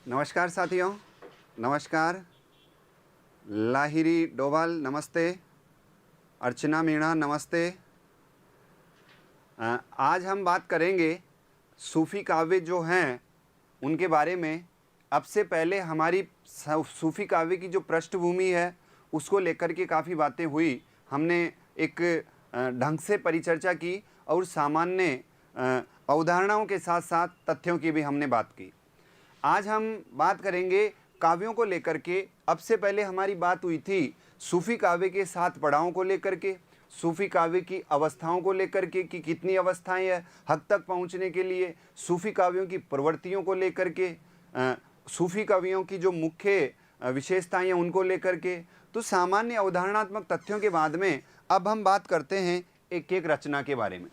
नमस्कार साथियों, नमस्कार। लाहिरी डोभाल नमस्ते, अर्चना मीणा नमस्ते। आज हम बात करेंगे सूफ़ी काव्य जो हैं उनके बारे में। अब से पहले हमारी सूफ़ी काव्य की जो पृष्ठभूमि है उसको लेकर के काफ़ी बातें हुई। हमने एक ढंग से परिचर्चा की और सामान्य अवधारणाओं के साथ साथ तथ्यों की भी हमने बात की। आज हम बात करेंगे काव्यों को लेकर के। अब से पहले हमारी बात हुई थी सूफ़ी काव्य के 7 पड़ावों को लेकर के, सूफ़ी काव्य की अवस्थाओं को लेकर के कि कितनी अवस्थाएं हैं हद तक पहुंचने के लिए, सूफ़ी काव्यों की प्रवृत्तियों को लेकर के, सूफ़ी कवियों की जो मुख्य विशेषताएं हैं उनको लेकर के। तो सामान्य अवधारणात्मक तथ्यों के बाद में अब हम बात करते हैं एक एक रचना के बारे में।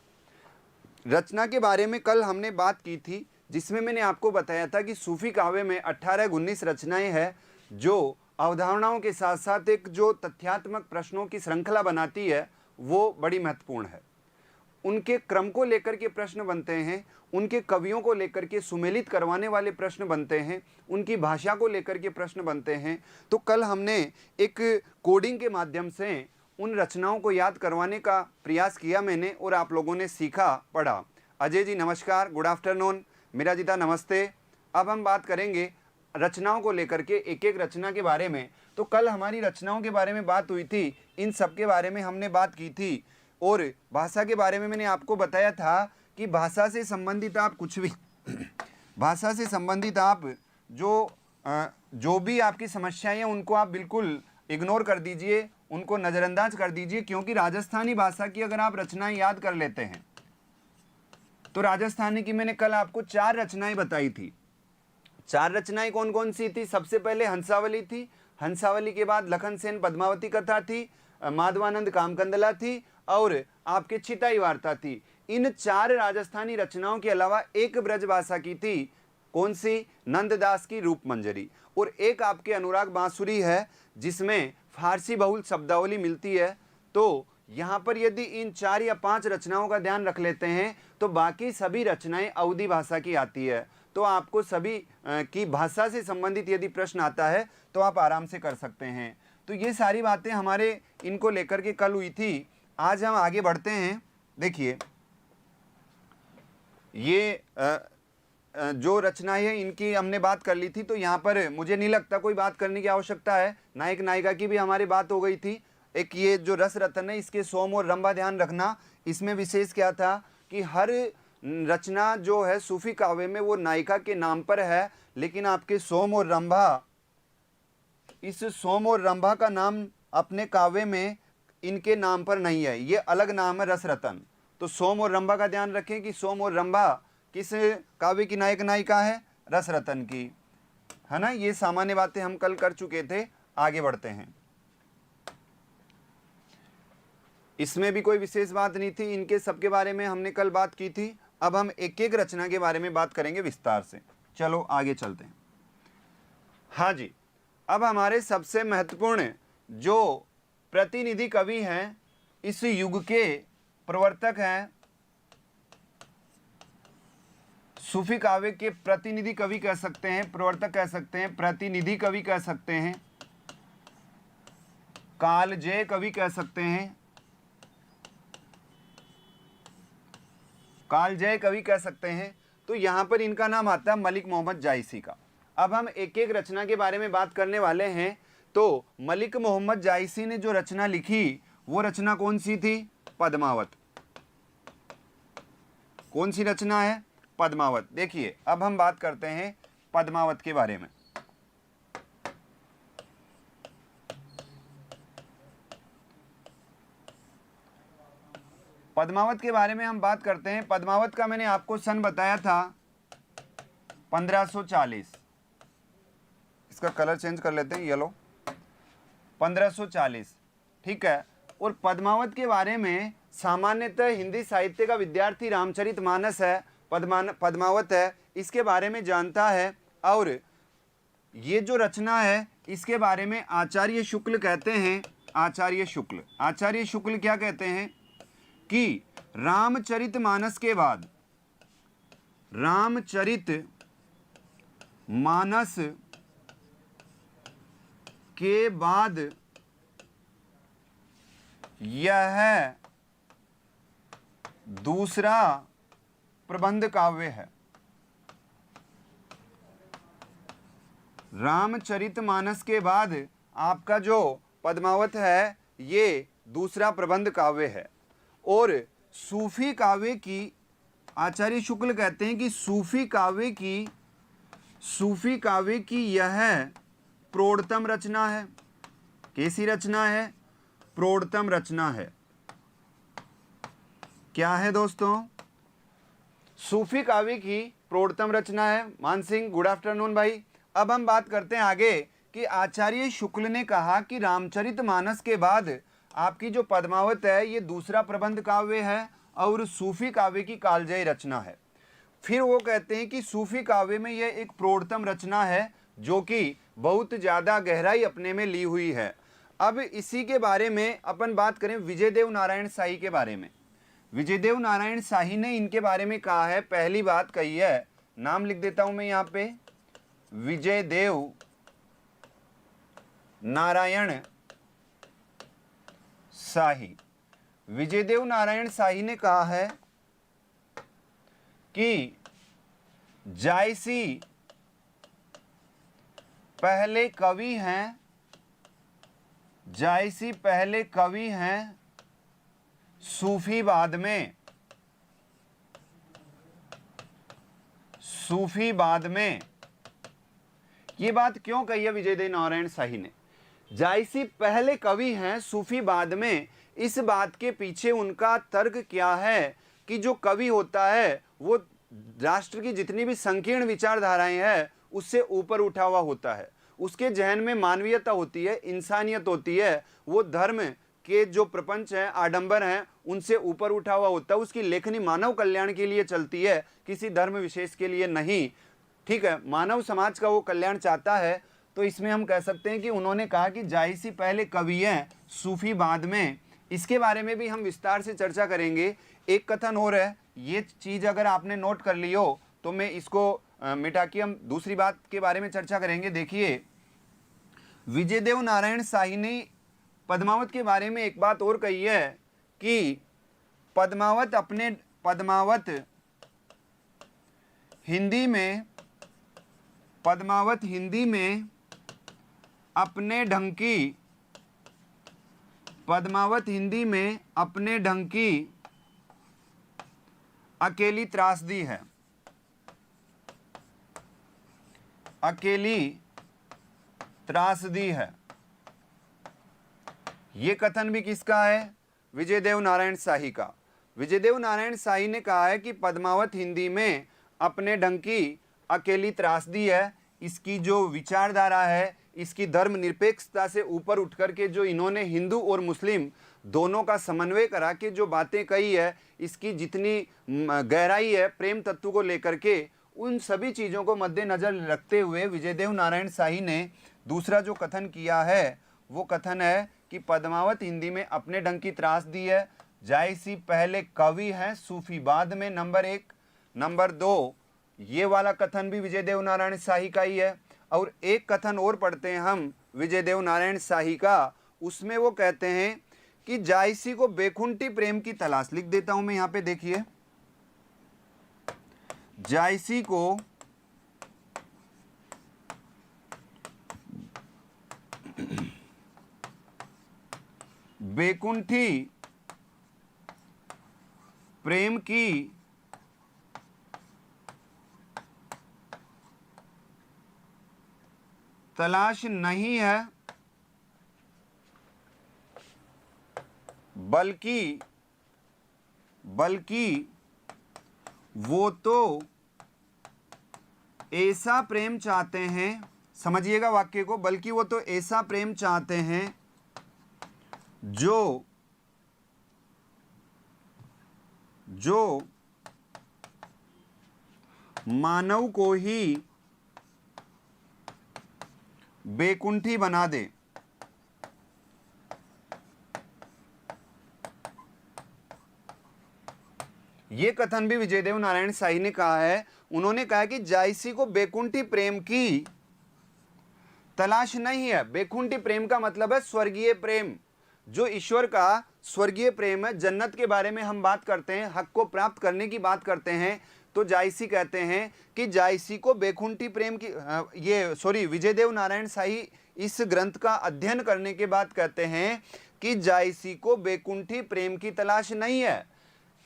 रचना के बारे में कल हमने बात की थी, जिसमें मैंने आपको बताया था कि सूफ़ी काव्य में 18-19 रचनाएं हैं जो अवधारणाओं के साथ साथ एक जो तथ्यात्मक प्रश्नों की श्रृंखला बनाती है वो बड़ी महत्वपूर्ण है। उनके क्रम को लेकर के प्रश्न बनते हैं, उनके कवियों को लेकर के सुमेलित करवाने वाले प्रश्न बनते हैं, उनकी भाषा को लेकर के प्रश्न बनते हैं। तो कल हमने एक कोडिंग के माध्यम से उन रचनाओं को याद करवाने का प्रयास किया मैंने, और आप लोगों ने सीखा, पढ़ा। अजय जी नमस्कार, गुड आफ्टरनून। मीरा जीता नमस्ते। अब हम बात करेंगे रचनाओं को लेकर के, एक एक रचना के बारे में। तो कल हमारी रचनाओं के बारे में बात हुई थी, इन सब के बारे में हमने बात की थी। और भाषा के बारे में मैंने आपको बताया था कि भाषा से संबंधित आप कुछ भी भाषा से संबंधित आप जो भी आपकी समस्याएं हैं उनको आप बिल्कुल इग्नोर कर दीजिए, उनको नज़रअंदाज कर दीजिए। क्योंकि राजस्थानी भाषा की अगर आप रचनाएं याद कर लेते हैं तो राजस्थानी की मैंने कल आपको 4 रचनाएं बताई थी। 4 रचनाएं कौन कौन सी थी? सबसे पहले हंसावली थी, हंसावली के बाद लखन सेन पद्मावती कथा थी, माधवानंद कामकंदला थी और आपके चिताई वार्ता थी। इन 4 राजस्थानी रचनाओं के अलावा एक ब्रजभाषा की थी, कौन सी? नंददास की रूप मंजरी। और एक आपके अनुराग बांसुरी है जिसमें फारसी बहुल शब्दावली मिलती है। तो यहाँ पर यदि इन 4 या 5 रचनाओं का ध्यान रख लेते हैं तो बाकी सभी रचनाएं अवधी भाषा की आती है। तो आपको सभी की भाषा से संबंधित यदि प्रश्न आता है तो आप आराम से कर सकते हैं। तो ये सारी बातें हमारे इनको लेकर के कल हुई थी। आज हम आगे बढ़ते हैं। देखिए, ये जो रचनाएं हैं इनकी हमने बात कर ली थी, तो यहाँ पर मुझे नहीं लगता कोई बात करने की आवश्यकता है। नायक नायिका की भी हमारी बात हो गई थी। एक ये जो रस रतन है इसके सोम और रंभा ध्यान रखना। इसमें विशेष क्या था कि हर रचना जो है सूफी काव्य में वो नायिका के नाम पर है, लेकिन आपके सोम और रंभा, इस सोम और रंभा का नाम अपने काव्य में इनके नाम पर नहीं है, ये अलग नाम है रस रतन। तो सोम और रंभा का ध्यान रखें कि सोम और रंभा किस काव्य की नायक नायिका है? रस रतन की, है ना। ये सामान्य बातें हम कल कर चुके थे। आगे बढ़ते हैं। इसमें भी कोई विशेष बात नहीं थी, इनके सबके बारे में हमने कल बात की थी। अब हम एक एक रचना के बारे में बात करेंगे विस्तार से। चलो आगे चलते हैं। हाँ जी, अब हमारे सबसे महत्वपूर्ण जो प्रतिनिधि कवि हैं, इस युग के प्रवर्तक हैं, सूफी काव्य के प्रतिनिधि कवि कह सकते हैं, प्रवर्तक कह सकते हैं, प्रतिनिधि कवि कह सकते हैं, कालजयी कवि कह सकते हैं, कालजयी कवि कह सकते हैं। तो यहाँ पर इनका नाम आता है मलिक मोहम्मद जायसी का। अब हम एक एक रचना के बारे में बात करने वाले हैं। तो मलिक मोहम्मद जायसी ने जो रचना लिखी वो रचना कौन सी थी? पद्मावत। कौन सी रचना है? पद्मावत। देखिए, अब हम बात करते हैं पद्मावत के बारे में। पद्मावत के बारे में हम बात करते हैं। पद्मावत का मैंने आपको सन बताया था 1540। इसका कलर चेंज कर लेते हैं, येलो। 1540, ठीक है। और पद्मावत के बारे में सामान्यतः हिंदी साहित्य का विद्यार्थी रामचरितमानस है, पद्मावत है, इसके बारे में जानता है। और ये जो रचना है इसके बारे में आचार्य शुक्ल कहते हैं। आचार्य शुक्ल क्या कहते हैं कि रामचरितमानस के बाद मानस के बाद यह दूसरा प्रबंध काव्य है। रामचरितमानस के बाद आपका जो पद्मावत है ये दूसरा प्रबंध काव्य है। और सूफी काव्य की आचार्य शुक्ल कहते हैं कि सूफी काव्य की यह प्रौढ़तम रचना है। कैसी रचना है? प्रौढ़तम रचना है। क्या है दोस्तों? सूफी काव्य की प्रौढ़तम रचना है। मान सिंह, गुड आफ्टरनून भाई। अब हम बात करते हैं आगे कि आचार्य शुक्ल ने कहा कि रामचरितमानस के बाद आपकी जो पद्मावत है ये दूसरा प्रबंध काव्य है और सूफी काव्य की कालजयी रचना है। फिर वो कहते हैं कि सूफी काव्य में यह एक प्रौढ़तम रचना है जो कि बहुत ज़्यादा गहराई अपने में ली हुई है। अब इसी के बारे में अपन बात करें विजयदेव नारायण शाही के बारे में। विजयदेव नारायण शाही ने इनके बारे में कहा है, पहली बात कही है, नाम लिख देता हूं मैं यहाँ पे, विजयदेव नारायण शाही। विजयदेव नारायण शाही ने कहा है कि जायसी पहले कवि हैं, जायसी पहले कवि हैं, सूफी बाद में, सूफी बाद में। ये बात क्यों कही है विजयदेव नारायण शाही ने? जायसी पहले कवि हैं, सूफी बाद में। इस बात के पीछे उनका तर्क क्या है कि जो कवि होता है वो राष्ट्र की जितनी भी संकीर्ण विचारधाराएं हैं उससे ऊपर उठा हुआ होता है। उसके जहन में मानवीयता होती है, इंसानियत होती है। वो धर्म के जो प्रपंच हैं, आडंबर हैं, उनसे ऊपर उठा हुआ होता है। उसकी लेखनी मानव कल्याण के लिए चलती है, किसी धर्म विशेष के लिए नहीं। ठीक है, मानव समाज का वो कल्याण चाहता है। तो इसमें हम कह सकते हैं कि उन्होंने कहा कि जायसी पहले कवि हैं, सूफी बाद में। इसके बारे में भी हम विस्तार से चर्चा करेंगे। एक कथन हो रहा है, ये चीज़ अगर आपने नोट कर ली हो तो मैं इसको मिटा के हम दूसरी बात के बारे में चर्चा करेंगे। देखिए, विजयदेव नारायण शाही ने पद्मावत के बारे में एक बात और कही है कि पद्मावत हिंदी में अपने ढंग की अकेली त्रासदी है। अकेली त्रासदी है। ये कथन भी किसका है? विजयदेव नारायण शाही का। विजयदेव नारायण शाही ने कहा है कि पद्मावत हिंदी में अपने ढंग की अकेली त्रासदी है। इसकी जो विचारधारा है, इसकी धर्मनिरपेक्षता से ऊपर उठकर के जो इन्होंने हिंदू और मुस्लिम दोनों का समन्वय करा के जो बातें कही है, इसकी जितनी गहराई है प्रेम तत्व को लेकर के, उन सभी चीज़ों को मद्देनजर रखते हुए विजयदेव नारायण शाही ने दूसरा जो कथन किया है वो कथन है कि पद्मावत हिंदी में अपने ढंग की त्रासदी है। जायसी पहले कवि हैं, सूफी बाद में, नंबर 1। नंबर 2, ये वाला कथन भी विजयदेव नारायण शाही का ही है। और एक कथन और पढ़ते हैं हम विजयदेव नारायण शाही का। उसमें वो कहते हैं कि जायसी को बेकुंठी प्रेम की तलाश, लिख देता हूं मैं यहाँ पे, देखिए, जायसी को बेकुंठी प्रेम की तलाश नहीं है, बल्कि वो तो ऐसा प्रेम चाहते हैं, समझिएगा वाक्य को, बल्कि वो तो ऐसा प्रेम चाहते हैं जो मानव को ही बेकुंठी बना दे। ये कथन भी विजयदेव नारायण शाही ने कहा है। उन्होंने कहा कि जायसी को बैकुंठी प्रेम की तलाश नहीं है। बैकुंठी प्रेम का मतलब है स्वर्गीय प्रेम, जो ईश्वर का स्वर्गीय प्रेम है। जन्नत के बारे में हम बात करते हैं, हक को प्राप्त करने की बात करते हैं, तो जायसी कहते हैं कि जायसी को बैकुंठी प्रेम की विजयदेव नारायण शाही इस ग्रंथ का अध्ययन करने के बाद कहते हैं कि जायसी को बैकुंठी प्रेम की तलाश नहीं है।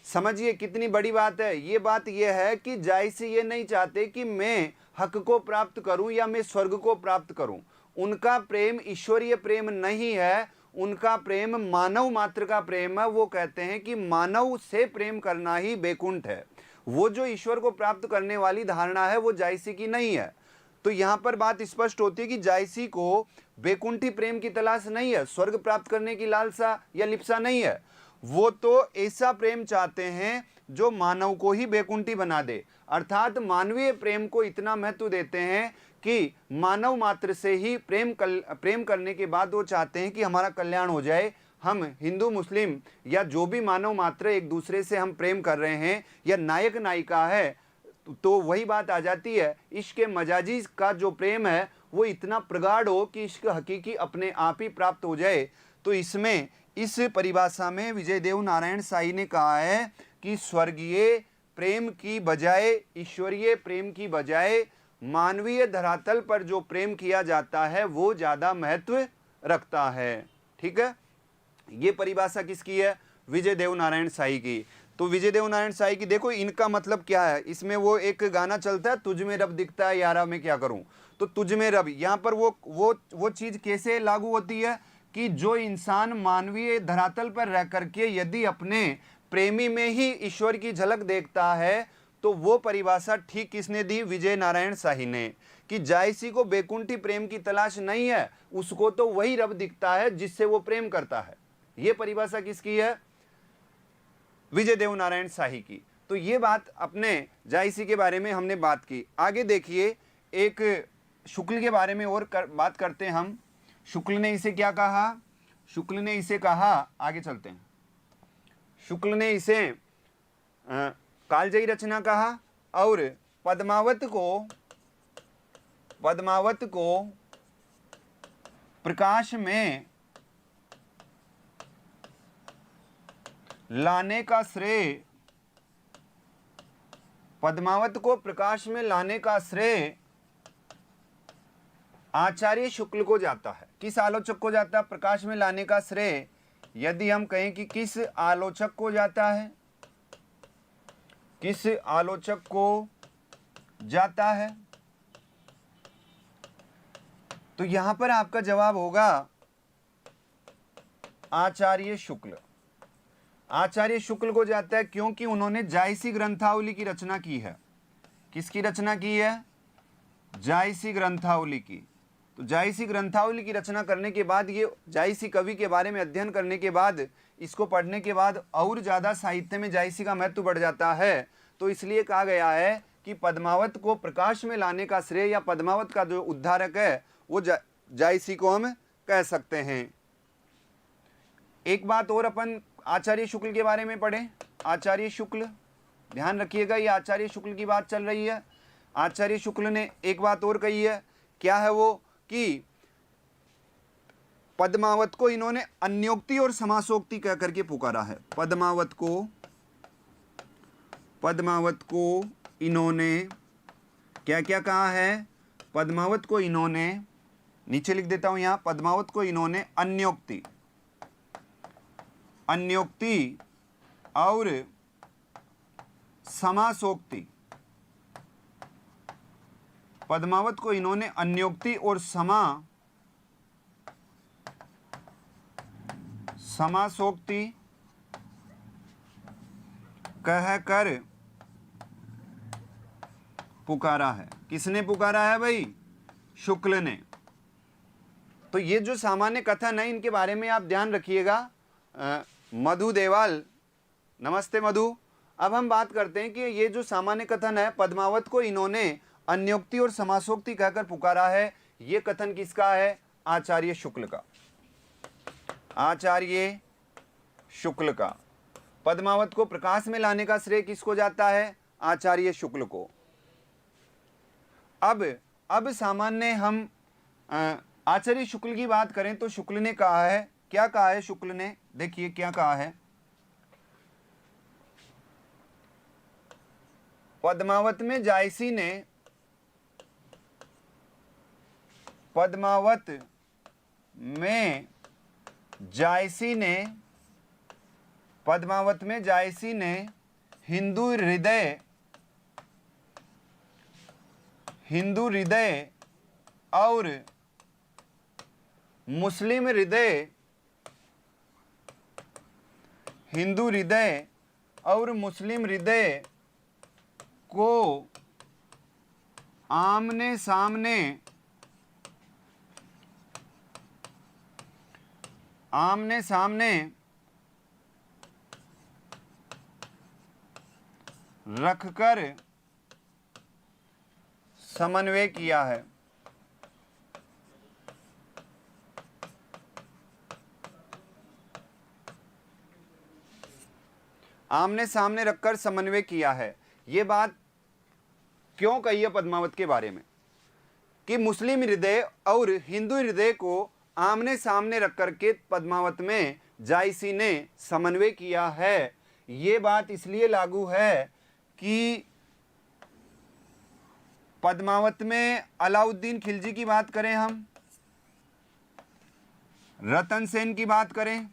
समझिए कितनी बड़ी बात है। ये बात यह है कि जायसी ये नहीं चाहते कि मैं हक को प्राप्त करूं या मैं स्वर्ग को प्राप्त करूं। उनका प्रेम ईश्वरीय प्रेम नहीं है, उनका प्रेम मानव मात्र का प्रेम है। वो कहते हैं कि मानव से प्रेम करना ही बैकुंठ है। वो जो ईश्वर को प्राप्त करने वाली धारणा है वो जायसी की नहीं है। तो यहाँ पर बात स्पष्ट होती है कि जायसी को बैकुंठी प्रेम की तलाश नहीं है, स्वर्ग प्राप्त करने की लालसा या लिप्सा नहीं है। वो तो ऐसा प्रेम चाहते हैं जो मानव को ही बैकुंठी बना दे, अर्थात मानवीय प्रेम को इतना महत्व देते हैं कि मानव मात्र से ही प्रेम करने के बाद वो चाहते हैं कि हमारा कल्याण हो जाए। हम हिंदू मुस्लिम या जो भी मानव मात्र एक दूसरे से हम प्रेम कर रहे हैं या नायक नायिका है, तो वही बात आ जाती है। इश्क मजाजी का जो प्रेम है वो इतना प्रगाढ़ हो कि इश्क हकीकी अपने आप ही प्राप्त हो जाए। तो इसमें इस परिभाषा में विजयदेव नारायण शाही ने कहा है कि स्वर्गीय प्रेम की बजाय, ईश्वरीय प्रेम की बजाय मानवीय धरातल पर जो प्रेम किया जाता है वो ज़्यादा महत्व रखता है। ठीक है, ये परिभाषा किसकी है? विजयदेव नारायण शाही की। तो विजयदेव नारायण शाही की देखो इनका मतलब क्या है। इसमें वो एक गाना चलता है, तुझ में रब दिखता है यारा मैं क्या करूं। तो तुझ में रब, यहाँ पर वो चीज़ कैसे लागू होती है कि जो इंसान मानवीय धरातल पर रह करके यदि अपने प्रेमी में ही ईश्वर की झलक देखता है, तो वो परिभाषा ठीक किसने दी? विजय नारायण शाही ने, कि जायसी को बैकुंठी प्रेम की तलाश नहीं है, उसको तो वही रब दिखता है जिससे वो प्रेम करता है। ये परिभाषा किसकी है? विजयदेव नारायण शाही की। तो ये बात अपने जायसी के बारे में हमने बात की। आगे देखिए, एक शुक्ल के बारे में और बात करते हैं हम। शुक्ल ने इसे क्या कहा? शुक्ल ने इसे कहा, आगे चलते हैं। शुक्ल ने इसे कालजयी रचना कहा और पद्मावत को प्रकाश में लाने का श्रेय, पद्मावत को प्रकाश में लाने का श्रेय आचार्य शुक्ल को जाता है। किस आलोचक को जाता है प्रकाश में लाने का श्रेय? यदि हम कहें कि किस आलोचक को जाता है, किस आलोचक को जाता है, तो यहां पर आपका जवाब होगा आचार्य शुक्ल। आचार्य शुक्ल को जाता है क्योंकि उन्होंने जायसी ग्रंथावली की रचना की है। किसकी रचना की है? जायसी ग्रंथावली की। तो जायसी ग्रंथावली की रचना करने के बाद, ये जायसी कवि के बारे में अध्ययन करने के बाद, इसको पढ़ने के बाद और ज़्यादा साहित्य में जायसी का महत्व बढ़ जाता है। तो इसलिए कहा गया है कि पद्मावत को प्रकाश में लाने का श्रेय या पद्मावत का जो उद्धारक है वो जायसी को हम कह सकते हैं। एक बात और अपन आचार्य शुक्ल के बारे में पढ़ें। आचार्य शुक्ल, ध्यान रखिएगा, ये आचार्य शुक्ल की बात चल रही है। आचार्य शुक्ल ने एक बात और कही है। क्या है वो? कि पद्मावत को इन्होंने अन्योक्ति और समासोक्ति कह करके पुकारा है। पद्मावत को इन्होंने क्या क्या कहा है? पद्मावत को इन्होंने, नीचे लिख देता हूं यहां, पद्मावत को इन्होंने अन्योक्ति और समासोक्ति, पद्मावत को इन्होंने अन्योक्ति और समासोक्ति कहकर पुकारा है। किसने पुकारा है भाई? शुक्ल ने। तो ये जो सामान्य कथन है इनके बारे में आप ध्यान रखिएगा। मधु देवाल, नमस्ते मधु। अब हम बात करते हैं कि ये जो सामान्य कथन है, पद्मावत को इन्होंने अन्योक्ति और समासोक्ति कहकर पुकारा है, ये कथन किसका है? आचार्य शुक्ल का। आचार्य शुक्ल का। पद्मावत को प्रकाश में लाने का श्रेय किसको जाता है? आचार्य शुक्ल को। अब सामान्य हम आचार्य शुक्ल की बात करें तो शुक्ल ने कहा है, क्या कहा है शुक्ल ने? देखिए क्या कहा है। पद्मावत में जायसी ने हिंदू हृदय और मुस्लिम हृदय को आमने सामने रखकर समन्वय किया है। आमने सामने रखकर समन्वय किया है। ये बात क्यों कही है पद्मावत के बारे में कि मुस्लिम हृदय और हिंदू हृदय को आमने सामने रख करके पद्मावत में जायसी ने समन्वय किया है। ये बात इसलिए लागू है कि पद्मावत में अलाउद्दीन खिलजी की बात करें, हम रतन सेन की बात करें,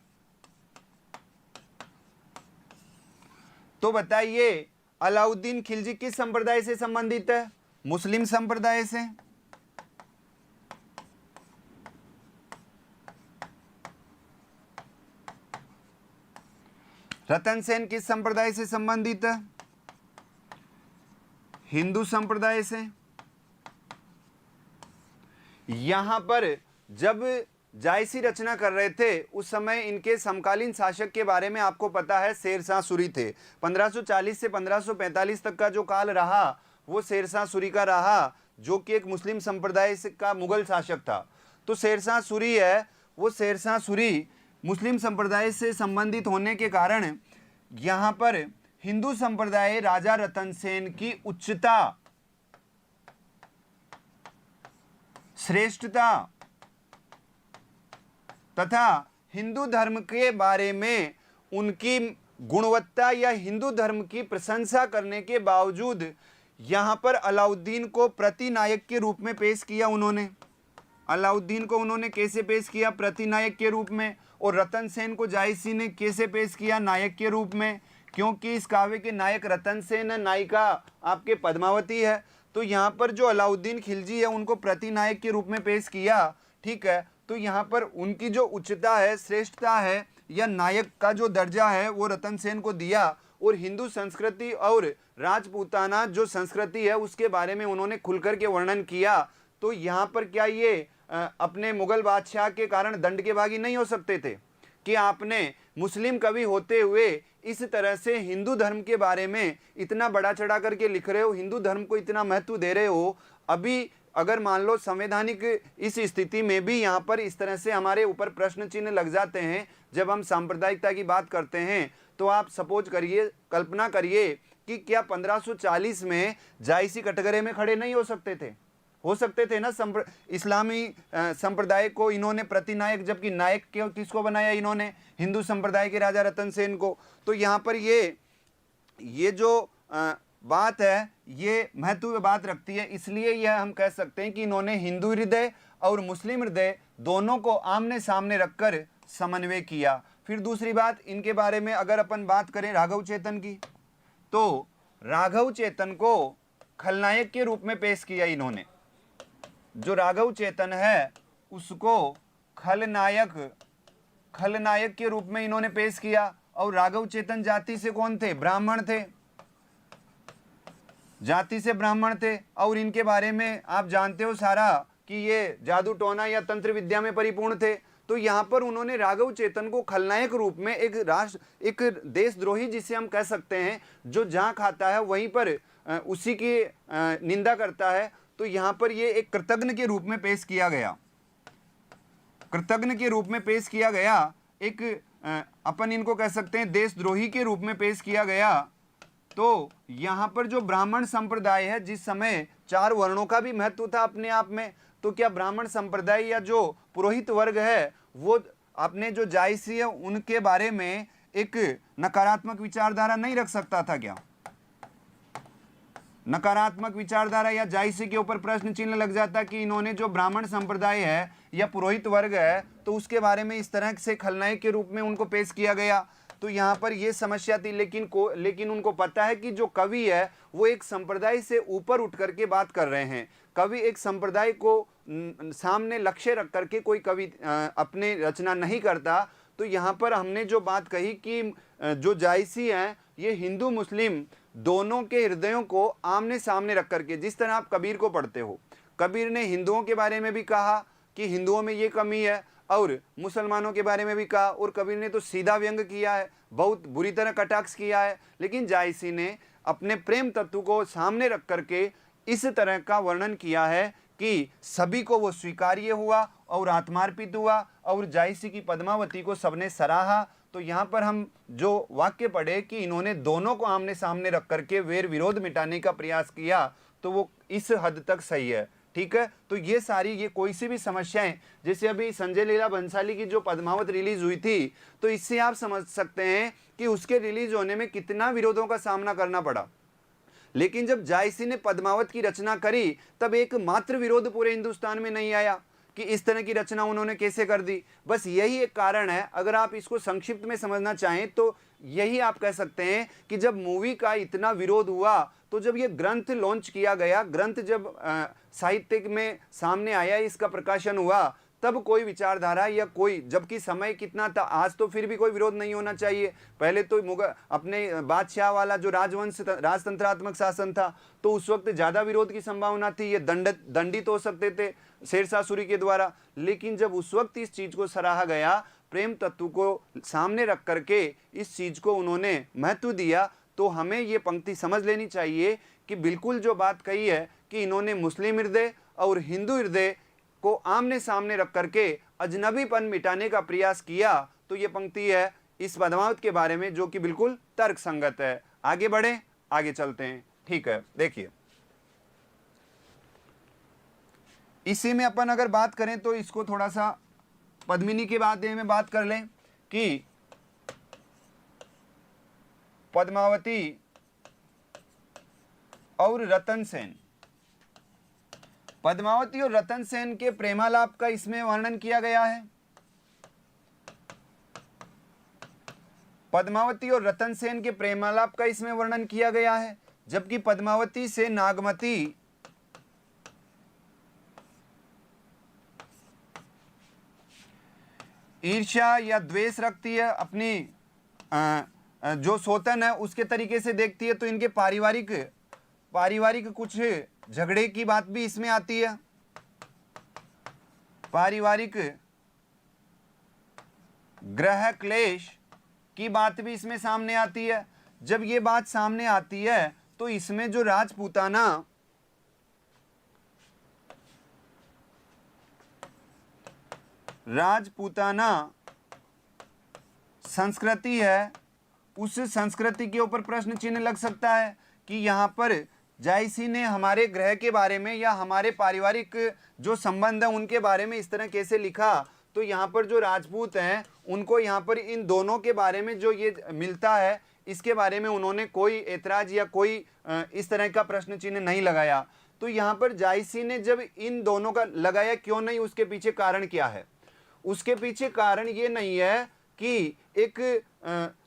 तो बताइए अलाउद्दीन खिलजी किस संप्रदाय से संबंधित है? मुस्लिम संप्रदाय से। रतन सेन किस संप्रदाय से संबंधित है? हिंदू संप्रदाय से। यहां पर जब जायसी रचना कर रहे थे उस समय इनके समकालीन शासक के बारे में आपको पता है, शेरशाह सूरी थे। 1540 से 1545 तक का जो काल रहा वो शेरशाह सूरी का रहा, जो कि एक मुस्लिम संप्रदाय का मुगल शासक था। तो शेरशाह सूरी है, वो शेरशाह सूरी मुस्लिम संप्रदाय से संबंधित होने के कारण यहाँ पर हिंदू संप्रदाय राजा रतन सेन की उच्चता, श्रेष्ठता तथा हिंदू धर्म के बारे में उनकी गुणवत्ता या हिंदू धर्म की प्रशंसा करने के बावजूद यहाँ पर अलाउद्दीन को प्रतिनायक के रूप में पेश किया। अलाउद्दीन को उन्होंने कैसे पेश किया? प्रतिनायक के रूप में। और रतन सेन को जायसी ने कैसे पेश किया? नायक के रूप में, क्योंकि इस काव्य के नायक रतन सेन है, नायिका आपके पद्मावती है। तो यहाँ पर जो अलाउद्दीन खिलजी है उनको प्रतिनायक के रूप में पेश किया, ठीक है। तो यहाँ पर उनकी जो उच्चता है, श्रेष्ठता है या नायक का जो दर्जा है वो रतन सेन को दिया। और हिंदू संस्कृति और राजपूताना जो संस्कृति है उसके बारे में उन्होंने खुलकर के वर्णन किया। तो यहाँ पर क्या ये अपने मुगल बादशाह के कारण दंड के भागी नहीं हो सकते थे कि आपने मुस्लिम कवि होते हुए इस तरह से हिंदू धर्म के बारे में इतना बड़ा चढ़ा करके लिख रहे हो, हिंदू धर्म को इतना महत्व दे रहे हो। अभी अगर मान लो संवैधानिक इस स्थिति में भी यहाँ पर इस तरह से हमारे ऊपर प्रश्न चिन्ह लग जाते हैं जब हम सांप्रदायिकता की बात करते हैं, तो आप सपोज करिए, कल्पना करिए कि क्या 1540 में जायसी कटघरे में खड़े नहीं हो सकते थे? हो सकते थे ना। इस्लामी संप्रदाय को इन्होंने प्रतिनायक, जबकि नायक किसको बनाया इन्होंने? हिंदू संप्रदाय के राजा रतन सेन को। तो यहाँ पर ये जो बात है ये महत्व बात रखती है। इसलिए यह हम कह सकते हैं कि इन्होंने हिंदू हृदय और मुस्लिम हृदय दोनों को आमने सामने रखकर समन्वय किया। फिर दूसरी बात, इनके बारे में अगर अपन बात करें राघव चेतन की, तो राघव चेतन को खलनायक के रूप में पेश किया इन्होंने। जो राघव चेतन है उसको खलनायक के रूप में इन्होंने पेश किया। और राघव चेतन जाति से कौन थे? ब्राह्मण थे, जाति से ब्राह्मण थे। और इनके बारे में आप जानते हो सारा कि ये जादू टोना या तंत्र विद्या में परिपूर्ण थे। तो यहाँ पर उन्होंने राघव चेतन को खलनायक रूप में एक देशद्रोही जिसे हम कह सकते हैं, जो जहाँ खाता है वहीं पर उसी की निंदा करता है, तो यहाँ पर ये एक कृतज्ञ के रूप में पेश किया गया। कृतज्ञ के रूप में पेश किया गया, एक अपन इनको कह सकते हैं देशद्रोही के रूप में पेश किया गया। तो यहाँ पर जो ब्राह्मण संप्रदाय है, जिस समय 4 वर्णों का भी महत्व था अपने आप में, तो क्या ब्राह्मण संप्रदाय या जो पुरोहित वर्ग है वो अपने जो जायसी है उनके बारे में एक नकारात्मक विचारधारा नहीं रख सकता था क्या? नकारात्मक विचारधारा या जायसी के ऊपर प्रश्न चिन्ह लग जाता कि इन्होंने जो ब्राह्मण संप्रदाय है या पुरोहित वर्ग है तो उसके बारे में इस तरह से खलनायक के रूप में उनको पेश किया गया। तो यहाँ पर ये समस्या थी, लेकिन उनको पता है कि जो कवि है वो एक संप्रदाय से ऊपर उठ करके बात कर रहे हैं। कवि एक संप्रदाय को सामने लक्ष्य रख करके कोई कवि अपने रचना नहीं करता। तो यहाँ पर हमने जो बात कही कि जो जायसी हैं ये हिंदू मुस्लिम दोनों के हृदयों को आमने सामने रख करके, जिस तरह आप कबीर को पढ़ते हो, कबीर ने हिंदुओं के बारे में भी कहा कि हिंदुओं में ये कमी है और मुसलमानों के बारे में भी कहा, और कबीर ने तो सीधा व्यंग किया है, बहुत बुरी तरह कटाक्ष किया है। लेकिन जायसी ने अपने प्रेम तत्व को सामने रख करके इस तरह का वर्णन किया है कि सभी को वो स्वीकार्य हुआ और आत्मार्पित हुआ, और जायसी की पद्मावती को सबने सराहा। तो यहाँ पर हम जो वाक्य पढ़े कि इन्होंने दोनों को आमने सामने रख करके वेर विरोध मिटाने का प्रयास किया, तो वो इस हद तक सही है। ठीक है, तो ये सारी ये कोई सी भी समस्याएं, जैसे अभी संजय लीला भंसाली की जो पद्मावत रिलीज हुई थी, तो इससे आप समझ सकते हैं कि उसके रिलीज होने में कितना विरोधों का सामना करना पड़ा। लेकिन जब जायसी ने पद्मावत की रचना करी तब एकमात्र विरोध पूरे हिंदुस्तान में नहीं आया कि इस तरह की रचना उन्होंने कैसे कर दी। बस यही एक कारण है। अगर आप इसको संक्षिप्त में समझना चाहें तो यही आप कह सकते हैं कि जब मूवी का इतना विरोध हुआ, तो जब ये ग्रंथ लॉन्च किया गया, ग्रंथ जब साहित्य में सामने आया, इसका प्रकाशन हुआ, तब कोई विचारधारा या कोई, जबकि समय कितना था, आज तो फिर भी कोई विरोध नहीं होना चाहिए। पहले तो मुगल अपने बादशाह वाला जो राजवंश राजतंत्रात्मक शासन था, तो उस वक्त ज़्यादा विरोध की संभावना थी, ये दंडित हो सकते थे शेरशाह सूरी के द्वारा। लेकिन जब उस वक्त इस चीज़ को सराहा गया, प्रेम तत्व को सामने रख करके इस चीज़ को उन्होंने महत्व दिया, तो हमें ये पंक्ति समझ लेनी चाहिए कि बिल्कुल जो बात कही है कि इन्होंने मुस्लिम हृदय और हिंदू हृदय को आमने सामने रख करके अजनबीपन मिटाने का प्रयास किया, तो ये पंक्ति है इस पद्मावत के बारे में जो कि बिल्कुल तर्क संगत है। आगे बढ़ें, आगे चलते हैं। ठीक है, देखिए इसी में अपन अगर बात करें तो इसको थोड़ा सा पद्मिनी के बारे में बात कर लें कि पद्मावती और रतन सेन, पद्मावती और रतन सेन के प्रेमालाप का इसमें वर्णन किया गया है। पद्मावती और रतन सेन के प्रेमालाप का इसमें वर्णन किया गया है, जबकि पद्मावती से नागमती ईर्ष्या या द्वेष रखती है, अपनी जो सोतन है उसके तरीके से देखती है। तो इनके पारिवारिक कुछ झगड़े की बात भी इसमें आती है, पारिवारिक ग्रह क्लेश की बात भी इसमें सामने आती है। जब ये बात सामने आती है तो इसमें जो राजपूताना संस्कृति है, उस संस्कृति के ऊपर प्रश्न चिन्ह लग सकता है कि यहाँ पर जायसी ने हमारे ग्रह के बारे में या हमारे पारिवारिक जो संबंध है उनके बारे में इस तरह कैसे लिखा। तो यहाँ पर जो राजपूत हैं उनको यहाँ पर इन दोनों के बारे में जो ये मिलता है, इसके बारे में उन्होंने कोई ऐतराज या कोई इस तरह का प्रश्न चिन्ह नहीं लगाया। तो यहाँ पर जायसी ने जब इन दोनों का लगाया, क्यों नहीं, उसके पीछे कारण क्या है? उसके पीछे कारण ये नहीं है कि एक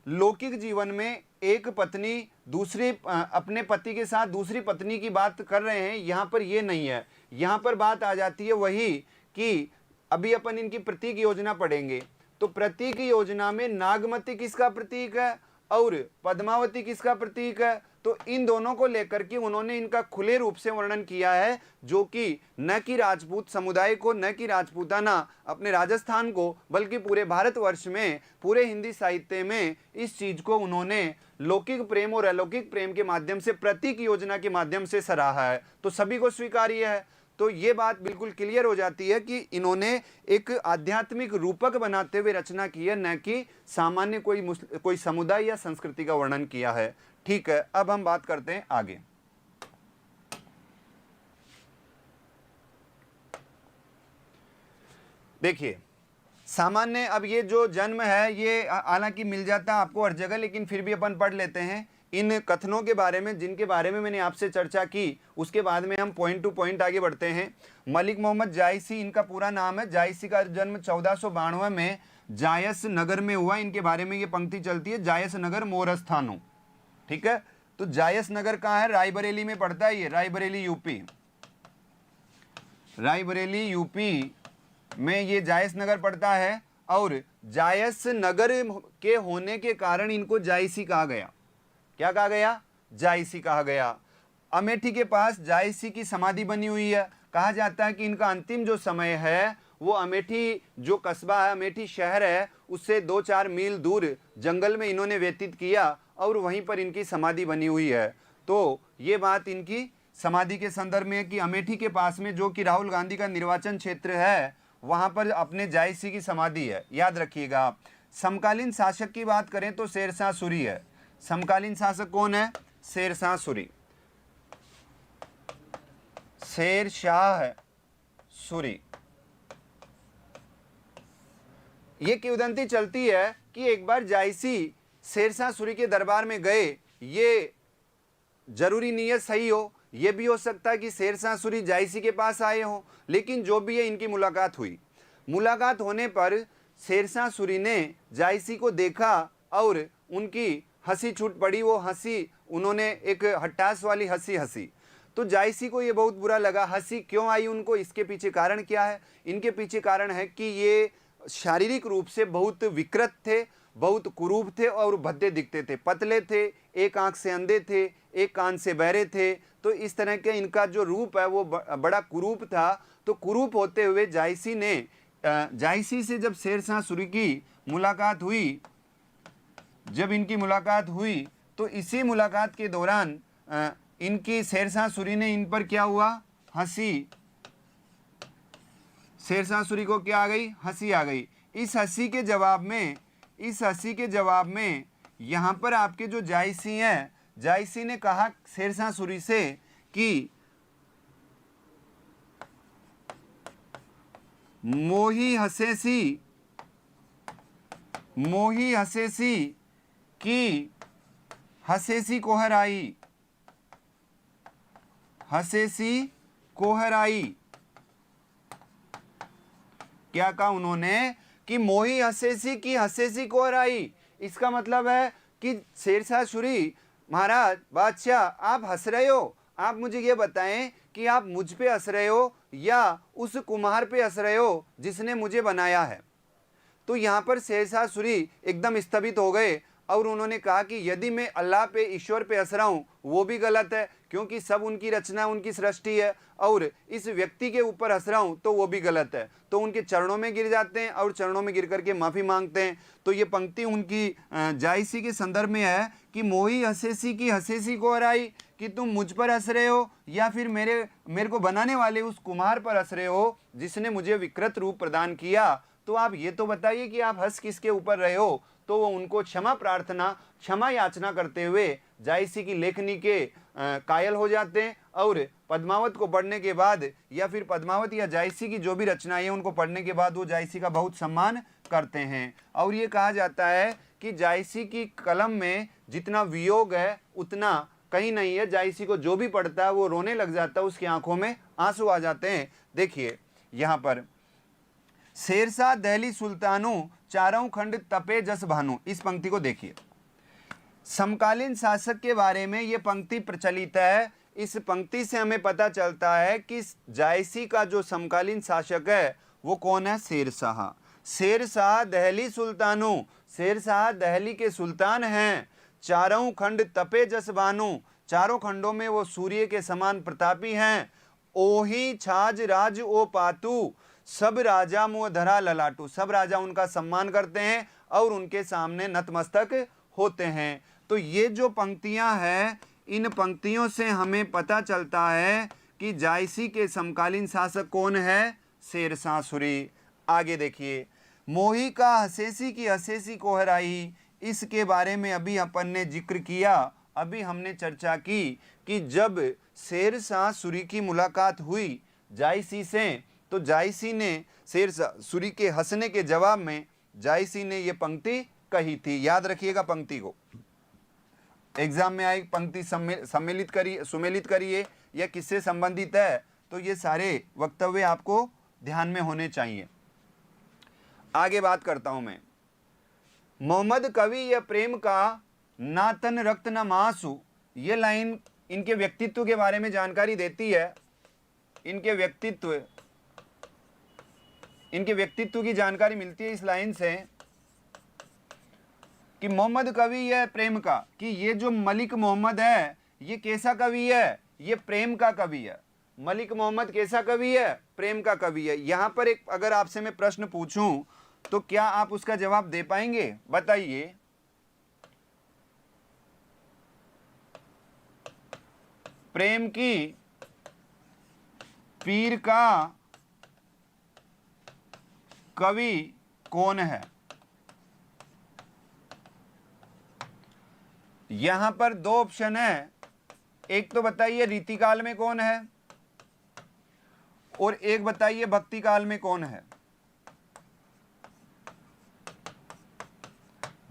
लौकिक जीवन में एक पत्नी दूसरी अपने पति के साथ दूसरी पत्नी की बात कर रहे हैं, यहाँ पर ये नहीं है। यहाँ पर बात आ जाती है वही कि अभी अपन इनकी प्रतीक योजना पढ़ेंगे, तो प्रतीक योजना में नागमती किसका प्रतीक है और पद्मावती किसका प्रतीक है। तो इन दोनों को लेकर के उन्होंने इनका खुले रूप से वर्णन किया है, जो कि न कि राजपूत समुदाय को, न कि राजपूताना अपने राजस्थान को, बल्कि पूरे भारतवर्ष में, पूरे हिंदी साहित्य में इस चीज को उन्होंने लौकिक प्रेम और अलौकिक प्रेम के माध्यम से, प्रतीक योजना के माध्यम से सराहा है। तो सभी को स्वीकार्य है। तो ये बात बिल्कुल क्लियर हो जाती है कि इन्होंने एक आध्यात्मिक रूपक बनाते हुए रचना की है, न कि सामान्य कोई समुदाय या संस्कृति का वर्णन किया है। ठीक है, अब हम बात करते हैं आगे। देखिए, सामान्य अब ये जो जन्म है ये हालांकि मिल जाता है आपको हर जगह, लेकिन फिर भी अपन पढ़ लेते हैं इन कथनों के बारे में जिनके बारे में मैंने आपसे चर्चा की। उसके बाद में हम पॉइंट टू पॉइंट आगे बढ़ते हैं। मलिक मोहम्मद जायसी इनका पूरा नाम है। जायसी का जन्म 1492 में जायस नगर में हुआ। इनके बारे में ये पंक्ति चलती है, जायस नगर मोरस्थानो। ठीक है, तो जायस नगर कहाँ है? रायबरेली में पड़ता है ये, रायबरेली यूपी। रायबरेली यूपी में ये जायस नगर पड़ता है, और जायस नगर के होने के कारण इनको जायसी कहा गया। क्या कहा गया? जायसी कहा गया। अमेठी के पास जायसी की समाधि बनी हुई है। कहा जाता है कि इनका अंतिम जो समय है वो अमेठी जो कस्बा है, अमेठी शहर है, उससे 2-4 मील दूर जंगल में इन्होंने व्यतीत किया और वहीं पर इनकी समाधि बनी हुई है। तो ये बात इनकी समाधि के संदर्भ में है कि अमेठी के पास में जो कि राहुल गांधी का निर्वाचन क्षेत्र है वहां पर अपने जायसी की समाधि है, याद रखिएगा। समकालीन शासक की बात करें तो शेरशाह सूरी है। समकालीन शासक कौन है? शेरशाह सूरी। शेरशाह सूरी। ये किंवदंती चलती है कि एक बार जायसी शेरशाह सूरी के दरबार में गए। ये जरूरी नहीं है सही हो, ये भी हो सकता है कि शेरशाह सूरी जायसी के पास आए हों, लेकिन जो भी है इनकी मुलाकात हुई। मुलाकात होने पर शेरशाह सूरी ने जायसी को देखा और उनकी हंसी छूट पड़ी। वो हंसी उन्होंने एक हट्टास वाली हंसी हंसी, तो जायसी को ये बहुत बुरा लगा। हंसी क्यों आई उनको, इसके पीछे कारण क्या है? इनके पीछे कारण है कि ये शारीरिक रूप से बहुत विकृत थे, बहुत कुरूप थे और भद्दे दिखते थे, पतले थे, एक आंख से अंधे थे, एक कान से बहरे थे। तो इस तरह के इनका जो रूप है वो बड़ा कुरूप था। तो कुरूप होते हुए जायसी से जब शेरशाह सूरी की मुलाकात हुई, जब इनकी मुलाकात हुई तो इसी मुलाकात के दौरान इनकी शेरशाह सूरी ने इन पर क्या हुआ? हंसी। शेरशाह सूरी को क्या आ गई? हंसी आ गई। इस हंसी के जवाब में यहाँ पर आपके जो जायसी हैं, जायसी ने कहा शेरशाह सूरी से कि मोही हसेसी की हसेसी कोहराई। हसेसी कोहराई। क्या कहा उन्होंने? कि मोही हसेसी की हसेसी कोहराई। इसका मतलब है कि शेरशाह सूरी महाराज, बादशाह, आप हंस रहे हो, आप मुझे ये बताएं कि आप मुझ पे हंस रहे हो या उस कुम्हार पे हंस रहे हो जिसने मुझे बनाया है। तो यहाँ पर शेरशाह सूरी एकदम स्तंभित हो गए और उन्होंने कहा कि यदि मैं अल्लाह पे, ईश्वर पे हंस रहा हूँ वो भी गलत है, क्योंकि सब उनकी रचना, उनकी सृष्टि है, और इस व्यक्ति के ऊपर हंस रहा हूँ तो वो भी गलत है। तो उनके चरणों में गिर जाते हैं और चरणों में गिर करके माफ़ी मांगते हैं। तो ये पंक्ति उनकी जायसी के संदर्भ में है कि मोही हसेसी की हसेसी कोहराई, कि तुम मुझ पर हंस रहे हो या फिर मेरे को बनाने वाले उस कुम्हार पर हंस रहे हो जिसने मुझे विकृत रूप प्रदान किया। तो आप ये तो बताइए कि आप हंस किसके ऊपर रहे हो। तो वो उनको क्षमा याचना करते हुए जायसी की लेखनी के कायल हो जाते हैं, और पद्मावत को पढ़ने के बाद या फिर पद्मावत या जायसी की जो भी रचनाएं हैं उनको पढ़ने के बाद वो जायसी का बहुत सम्मान करते हैं। और ये कहा जाता है कि जायसी की कलम में जितना वियोग है उतना कहीं नहीं है। जायसी को जो भी पढ़ता है वो रोने लग जाता है, उसकी आंखों में आंसू आ जाते हैं। देखिए यहाँ पर, शेरशाह दहली सुल्तानो चारों खंड तपे जस भानु, इस पंक्ति को देखिए। समकालीन शासक के बारे में ये पंक्ति प्रचलित है। इस पंक्ति से हमें पता चलता है कि जायसी का जो समकालीन शासक है वो कौन है? शेरशाह। शेरशाह दहली सुल्तानो, शेरशाह दहली के सुल्तान हैं। चारों खंड तपे जस भानु, चारों खंडों में वो सूर्य के समान प्रतापी हैं। ओही छाज राज ओ पातू, सब राजा मुँह धरा ललाटू, सब राजा उनका सम्मान करते हैं और उनके सामने नतमस्तक होते हैं। तो ये जो पंक्तियां हैं, इन पंक्तियों से हमें पता चलता है कि जायसी के समकालीन शासक कौन है? शेरशाह सूरी। आगे देखिए, मोही का हसेसी की हसेसी कोहराई, इसके बारे में अभी अपन ने जिक्र किया, अभी हमने चर्चा की कि जब शेरशाह सूरी की मुलाकात हुई जायसी से, तो जायसी ने शेरशाह सूरी के हंसने के जवाब में जायसी ने ये पंक्ति कही थी। याद रखिएगा पंक्ति को, एग्जाम में आई पंक्ति सुमेलित करिए, यह किससे संबंधित है, तो ये सारे वक्तव्य आपको ध्यान में होने चाहिए। आगे बात करता हूं मैं। मोहम्मद कवि या प्रेम का ना तन रक्त न मांसू, ये लाइन इनके व्यक्तित्व के बारे में जानकारी देती है। इनके व्यक्तित्व की जानकारी मिलती है इस लाइन से कि मोहम्मद कवि है प्रेम का, कि ये जो मलिक मोहम्मद है ये कैसा कवि है? ये प्रेम का कवि है। मलिक मोहम्मद कैसा कवि है? प्रेम का कवि है। यहां पर एक अगर आपसे मैं प्रश्न पूछूं तो क्या आप उसका जवाब दे पाएंगे? बताइए। प्रेम की पीर का कवि कौन है? यहां पर दो ऑप्शन है, एक तो बताइए रीतिकाल में कौन है और एक बताइए भक्ति काल में कौन है।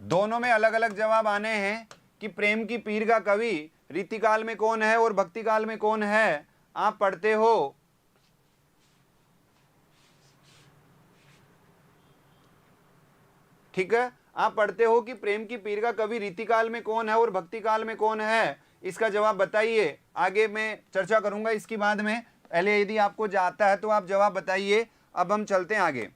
दोनों में अलग अलग जवाब आने हैं कि प्रेम की पीर का कवि रीतिकाल में कौन है और भक्ति काल में कौन है। आप पढ़ते हो ठीक है, आप पढ़ते हो कि प्रेम की पीर का कवि रीतिकाल में कौन है और भक्ति काल में कौन है। इसका जवाब बताइए। आगे मैं चर्चा करूंगा इसकी बाद में, पहले यदि आपको आता है तो आप जवाब बताइए। अब हम चलते हैं आगे।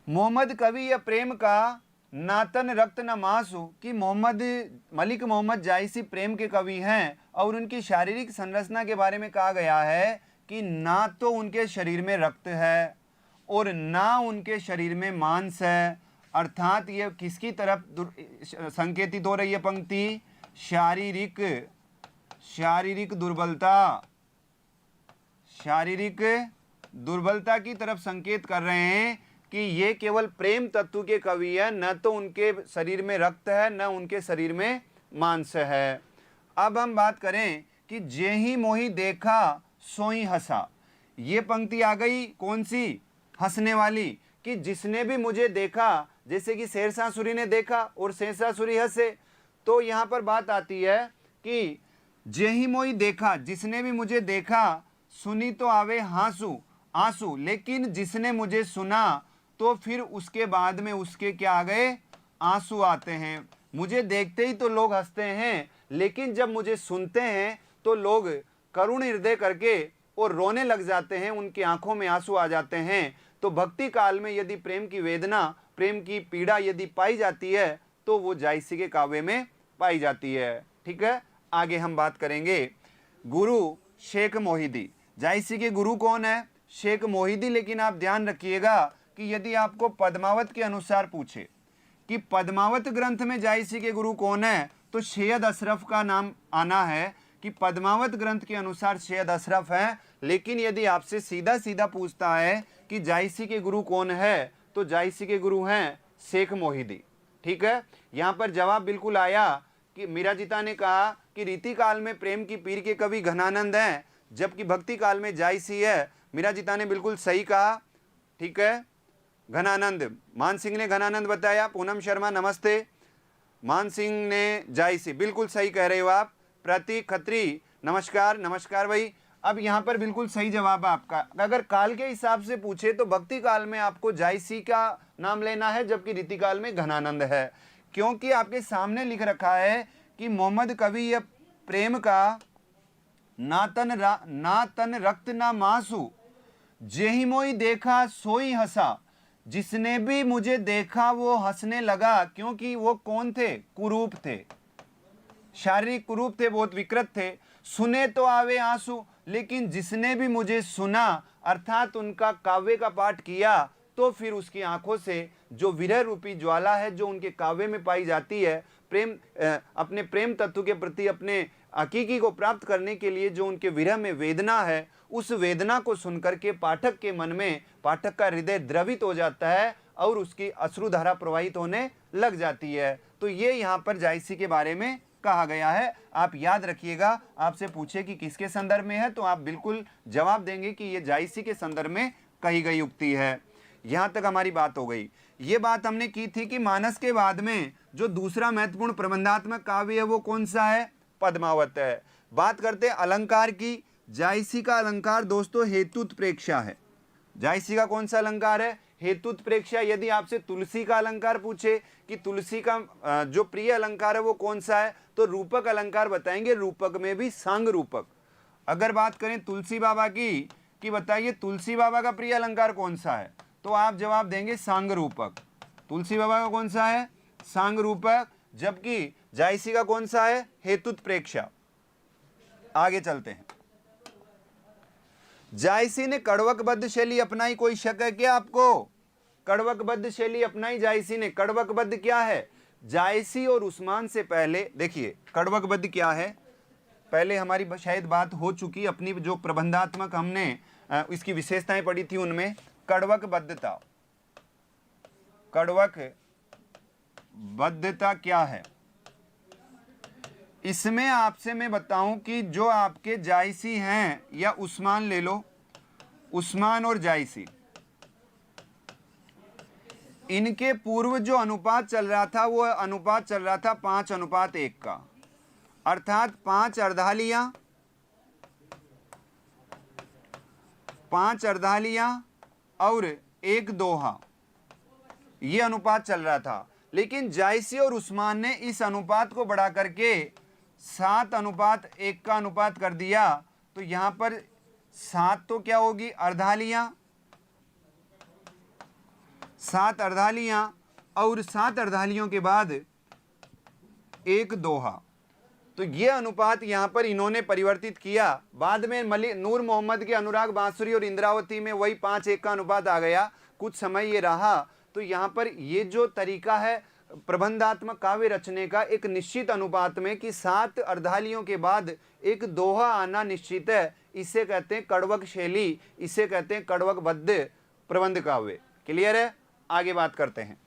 मोहम्मद कवि या प्रेम का नातन रक्त न मांसू, कि मलिक मोहम्मद जायसी प्रेम के कवि हैं और उनकी शारीरिक संरचना के बारे में कहा गया है कि ना तो उनके शरीर में रक्त है और ना उनके शरीर में मांस है। अर्थात ये किसकी तरफ संकेतित हो रही है पंक्ति? शारीरिक दुर्बलता की तरफ संकेत कर रहे हैं कि ये केवल प्रेम तत्व के कवि है, न तो उनके शरीर में रक्त है न उनके शरीर में मांस है। अब हम बात करें कि जे ही मोही देखा सोई हंसा, ये पंक्ति आ गई कौन सी? हंसने वाली, कि जिसने भी मुझे देखा, जैसे कि शेरशाह सूरी ने देखा और शेरशाह सूरी हंसे। तो यहाँ पर बात आती है कि जे ही मोही देखा, जिसने भी मुझे देखा, सुनी तो आवे आंसू, लेकिन जिसने मुझे सुना तो फिर उसके बाद में उसके क्या आ गए? आंसू आते हैं। मुझे देखते ही तो लोग हंसते हैं, लेकिन जब मुझे सुनते हैं तो लोग करुण हृदय करके और रोने लग जाते हैं, उनकी आंखों में आंसू आ जाते हैं। तो भक्ति काल में यदि प्रेम की वेदना, प्रेम की पीड़ा यदि पाई जाती है तो वो जायसी के काव्य में पाई जाती है। ठीक है, आगे हम बात करेंगे। गुरु शेख मोहिदी, जायसी के गुरु कौन है? शेख मोहिदी। लेकिन आप ध्यान रखिएगा कि यदि आपको पद्मावत के अनुसार पूछे कि पद्मावत ग्रंथ में जायसी के गुरु कौन है, तो सैयद अशरफ का नाम आना है कि पद्मावत ग्रंथ के अनुसार सैयद अशरफ है। लेकिन यदि आपसे सीधा सीधा पूछता है कि जायसी के गुरु कौन है, तो जायसी के गुरु हैं शेख मोहिदी। ठीक है, यहाँ पर जवाब बिल्कुल आया कि मीराजिता ने कहा कि रीति काल में प्रेम की पीर के कवि घनानंद हैं, जबकि भक्ति काल में जायसी है। मीराजिता ने बिल्कुल सही कहा। ठीक है, घनानंद, मान सिंह ने घनानंद बताया। पूनम शर्मा नमस्ते। मान सिंह ने जायसी, बिल्कुल सही कह रहे हो आप। प्रतीक खत्री नमस्कार भाई। अब यहाँ पर बिल्कुल सही जवाब है आपका। अगर काल के हिसाब से पूछे तो भक्ति काल में आपको जायसी का नाम लेना है, जबकि रीति काल में घनानंद है, क्योंकि आपके सामने लिख रखा है कि मोहम्मद कवि या प्रेम का ना तन रक्त ना मांसू, जेहि मोई देखा सोई हंसा, जिसने भी मुझे देखा वो हंसने लगा। क्योंकि वो कौन थे? कुरूप थे, शारीरिक कुरूप थे, बहुत विकृत थे। सुने तो आवे आंसू, लेकिन जिसने भी मुझे सुना, अर्थात उनका काव्य का पाठ किया, तो फिर उसकी आंखों से जो विरह रूपी ज्वाला है जो उनके काव्य में पाई जाती है, प्रेम अपने प्रेम तत्व के प्रति, अपने हकीकी को प्राप्त करने के लिए जो उनके विरह में वेदना है, उस वेदना को सुनकर के पाठक के मन में, पाठक का हृदय द्रवित हो जाता है और उसकी अश्रुधारा प्रवाहित होने लग जाती है। तो ये यहाँ पर जायसी के बारे में कहा गया है। आप याद रखिएगा, आपसे पूछे कि किसके संदर्भ में है तो आप बिल्कुल जवाब देंगे कि ये जायसी के संदर्भ में कही गई उक्ति है। यहां तक हमारी बात हो गई। ये बात हमने की थी कि मानस के बाद में जो दूसरा महत्वपूर्ण प्रबंधात्मक काव्य है वो कौन सा है? पद्मावत है। बात करते हैं अलंकार की। जायसी का अलंकार दोस्तों हेतुत्प्रेक्षा है। जायसी का कौन सा अलंकार है? हेतुत्प्रेक्षा। यदि आपसे तुलसी का अलंकार पूछे कि तुलसी का जो प्रिय अलंकार है वो कौन सा है, तो रूपक अलंकार बताएंगे। रूपक में भी सांग रूपक। अगर बात करें तुलसी बाबा की कि बताइए तुलसी बाबा का प्रिय अलंकार कौन सा है, तो आप जवाब देंगे सांग रूपक। तुलसी बाबा का कौन सा है? सांग रूपक। जबकि जायसी का कौन सा है? हेतुत्प्रेक्षा। आगे चलते हैं। जायसी ने कड़वकबद्ध शैली अपनाई, कोई शक है क्या आपको? कड़वकबद्ध शैली अपनाई जायसी ने। कड़वकबद्ध क्या है? जायसी और उस्मान से पहले देखिए कड़वकबद्ध क्या है, पहले हमारी शायद बात हो चुकी। अपनी जो प्रबंधात्मक हमने इसकी विशेषताएं पढ़ी थी उनमें कड़वकबद्धता। कड़वकबद्धता क्या है? इसमें आपसे मैं बताऊं कि जो आपके जायसी हैं, या उस्मान ले लो, उस्मान और जायसी, इनके पूर्व जो अनुपात चल रहा था वो अनुपात चल रहा था 5:1 का, अर्थात 5 अर्धालियां और 1 दोहा, ये अनुपात चल रहा था। लेकिन जायसी और उस्मान ने इस अनुपात को बढ़ा करके 7:1 का अनुपात कर दिया। तो यहां पर 7 तो क्या होगी? अर्धालियां, 7 अर्धालियां और 7 अर्धालियों के बाद 1 दोहा। तो ये अनुपात यहां पर इन्होंने परिवर्तित किया। बाद में नूर मोहम्मद के अनुराग बांसुरी और इंद्रावती में वही 5:1 का अनुपात आ गया। कुछ समय ये रहा। तो यहां पर ये जो तरीका है प्रबंधात्मक काव्य रचने का, एक निश्चित अनुपात में कि 7 अर्धालियों के बाद 1 दोहा आना निश्चित है, इसे कहते हैं कड़वक शैली, इसे कहते हैं कड़वकबद्ध प्रबंध काव्य। क्लियर है? आगे बात करते हैं।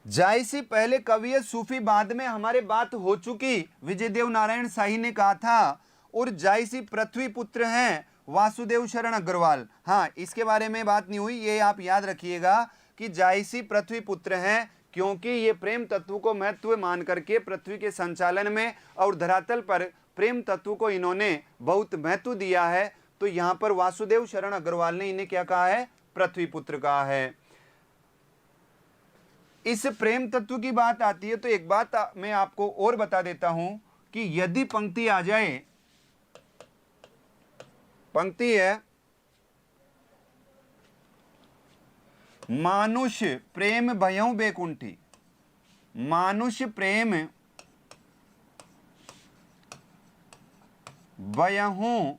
जायसी पहले कवि है, सूफी बाद में, हमारे बात हो चुकी। विजय देव नारायण शाही ने कहा था। और जायसी पृथ्वी पुत्र हैं वासुदेव शरण अग्रवाल। हाँ, इसके बारे में बात नहीं हुई, ये आप याद रखिएगा कि जायसी पृथ्वी पुत्र हैं, क्योंकि ये प्रेम तत्व को महत्व मान करके पृथ्वी के संचालन में और धरातल पर प्रेम तत्व को इन्होंने बहुत महत्व दिया है। तो यहां पर वासुदेव शरण अग्रवाल ने इन्हें क्या कहा है? पृथ्वी पुत्र कहा है। इस प्रेम तत्व की बात आती है तो एक बात मैं आपको और बता देता हूं कि यदि पंक्ति आ जाए, पंक्ति है मानुष प्रेम भयं बेकुंठी, मानुष प्रेम भयहूं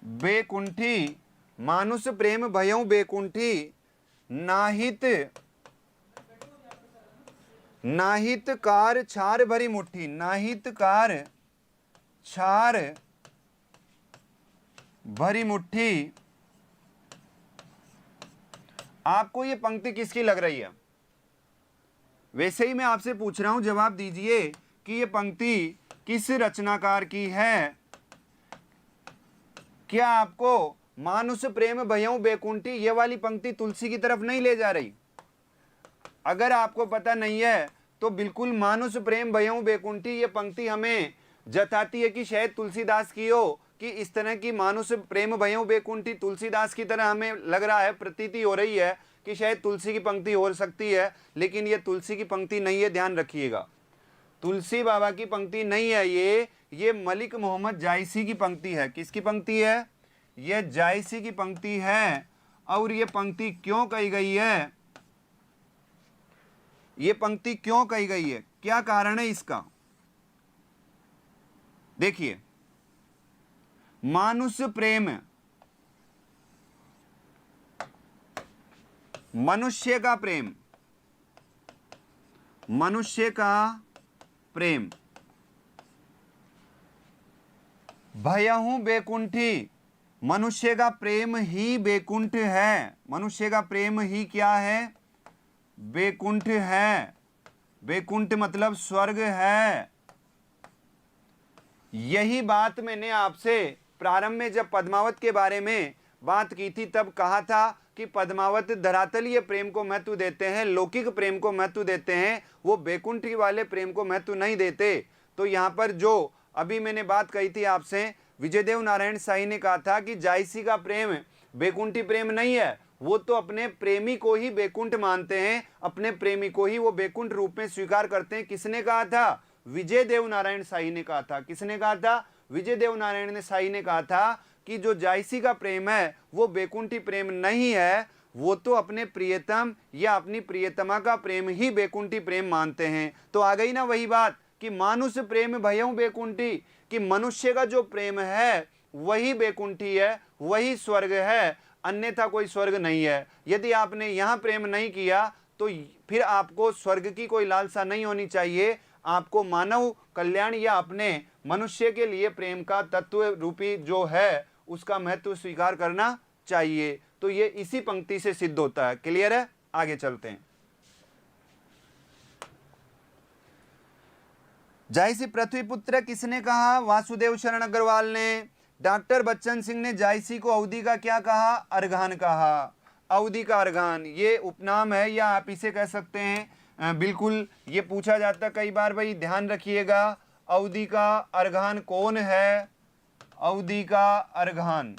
बेकुंठी, मानुष प्रेम भयं बेकुंठी, नाहित कार छार भरी मुट्ठी, नाहित कार छार भरी मुट्ठी। आपको ये पंक्ति किसकी लग रही है? वैसे ही मैं आपसे पूछ रहा हूं, जवाब दीजिए कि ये पंक्ति किस रचनाकार की है। क्या आपको मानुष प्रेम भयं बेकुंठी ये वाली पंक्ति तुलसी की तरफ नहीं ले जा रही? अगर आपको पता नहीं है तो बिल्कुल मानुष प्रेम भयं बेकुंठी ये पंक्ति हमें जताती है कि शायद तुलसीदास की हो, कि इस तरह की मानुष प्रेम भयं बेकुंठी तुलसीदास की तरह हमें लग रहा है, प्रतीति हो रही है कि शायद तुलसी की पंक्ति हो सकती है। लेकिन ये तुलसी की पंक्ति नहीं है, ध्यान रखिएगा। तुलसी बाबा की पंक्ति नहीं है ये मलिक मोहम्मद जायसी की पंक्ति है। किसकी पंक्ति है? ये जायसी की पंक्ति है। और ये पंक्ति क्यों कही गई है? ये पंक्ति क्यों कही गई है? क्या कारण है इसका? देखिए, मानुष प्रेम मनुष्य का प्रेम, मनुष्य का प्रेम। भयहु बेकुंठी, मनुष्य का प्रेम ही बेकुंठ है। मनुष्य का प्रेम ही क्या है? बेकुंठ है। बेकुंठ मतलब स्वर्ग है। यही बात मैंने आपसे प्रारंभ में जब पद्मावत के बारे में बात की थी तब कहा था कि पद्मावत धरातलीय प्रेम को महत्व देते हैं, लौकिक प्रेम को महत्व देते हैं, वो बेकुंठी वाले प्रेम को महत्व नहीं देते। तो यहाँ पर जो अभी मैंने बात कही थी आपसे, विजयदेव नारायण साई ने कहा था कि जायसी का प्रेम बेकुंठी प्रेम नहीं है, वो तो अपने प्रेमी को ही बेकुंठ मानते हैं, अपने प्रेमी को ही वो बेकुंठ रूप में स्वीकार करते हैं। किसने कहा था? विजयदेव नारायण साई ने कहा था। किसने कहा था? विजयदेव नारायण साई ने कहा था कि जो जायसी का प्रेम है वो बेकुंठी प्रेम नहीं है, वो तो अपने प्रियतम या अपनी प्रियतमा का प्रेम ही बेकुंठी प्रेम मानते हैं। तो आ गई ना वही बात कि मानुष प्रेम भयउ बेकुंठी, कि मनुष्य का जो प्रेम है वही बेकुंठी है, वही स्वर्ग है, अन्यथा कोई स्वर्ग नहीं है। यदि आपने यहाँ प्रेम नहीं किया तो फिर आपको स्वर्ग की कोई लालसा नहीं होनी चाहिए। आपको मानव कल्याण या अपने मनुष्य के लिए प्रेम का तत्व रूपी जो है उसका महत्व स्वीकार करना चाहिए। तो ये इसी पंक्ति से सिद्ध होता है। क्लियर है? आगे चलते हैं। जायसी पृथ्वी पुत्र किसने कहा? वासुदेव शरण अग्रवाल ने। डॉक्टर बच्चन सिंह ने जायसी को अवधि का क्या कहा? अर्घान कहा। अवधि का अर्घान ये उपनाम है या आप इसे कह सकते हैं, बिल्कुल ये पूछा जाता है कई बार, भाई ध्यान रखिएगा। अवधि का अर्घान कौन है? अवधि का अर्घान,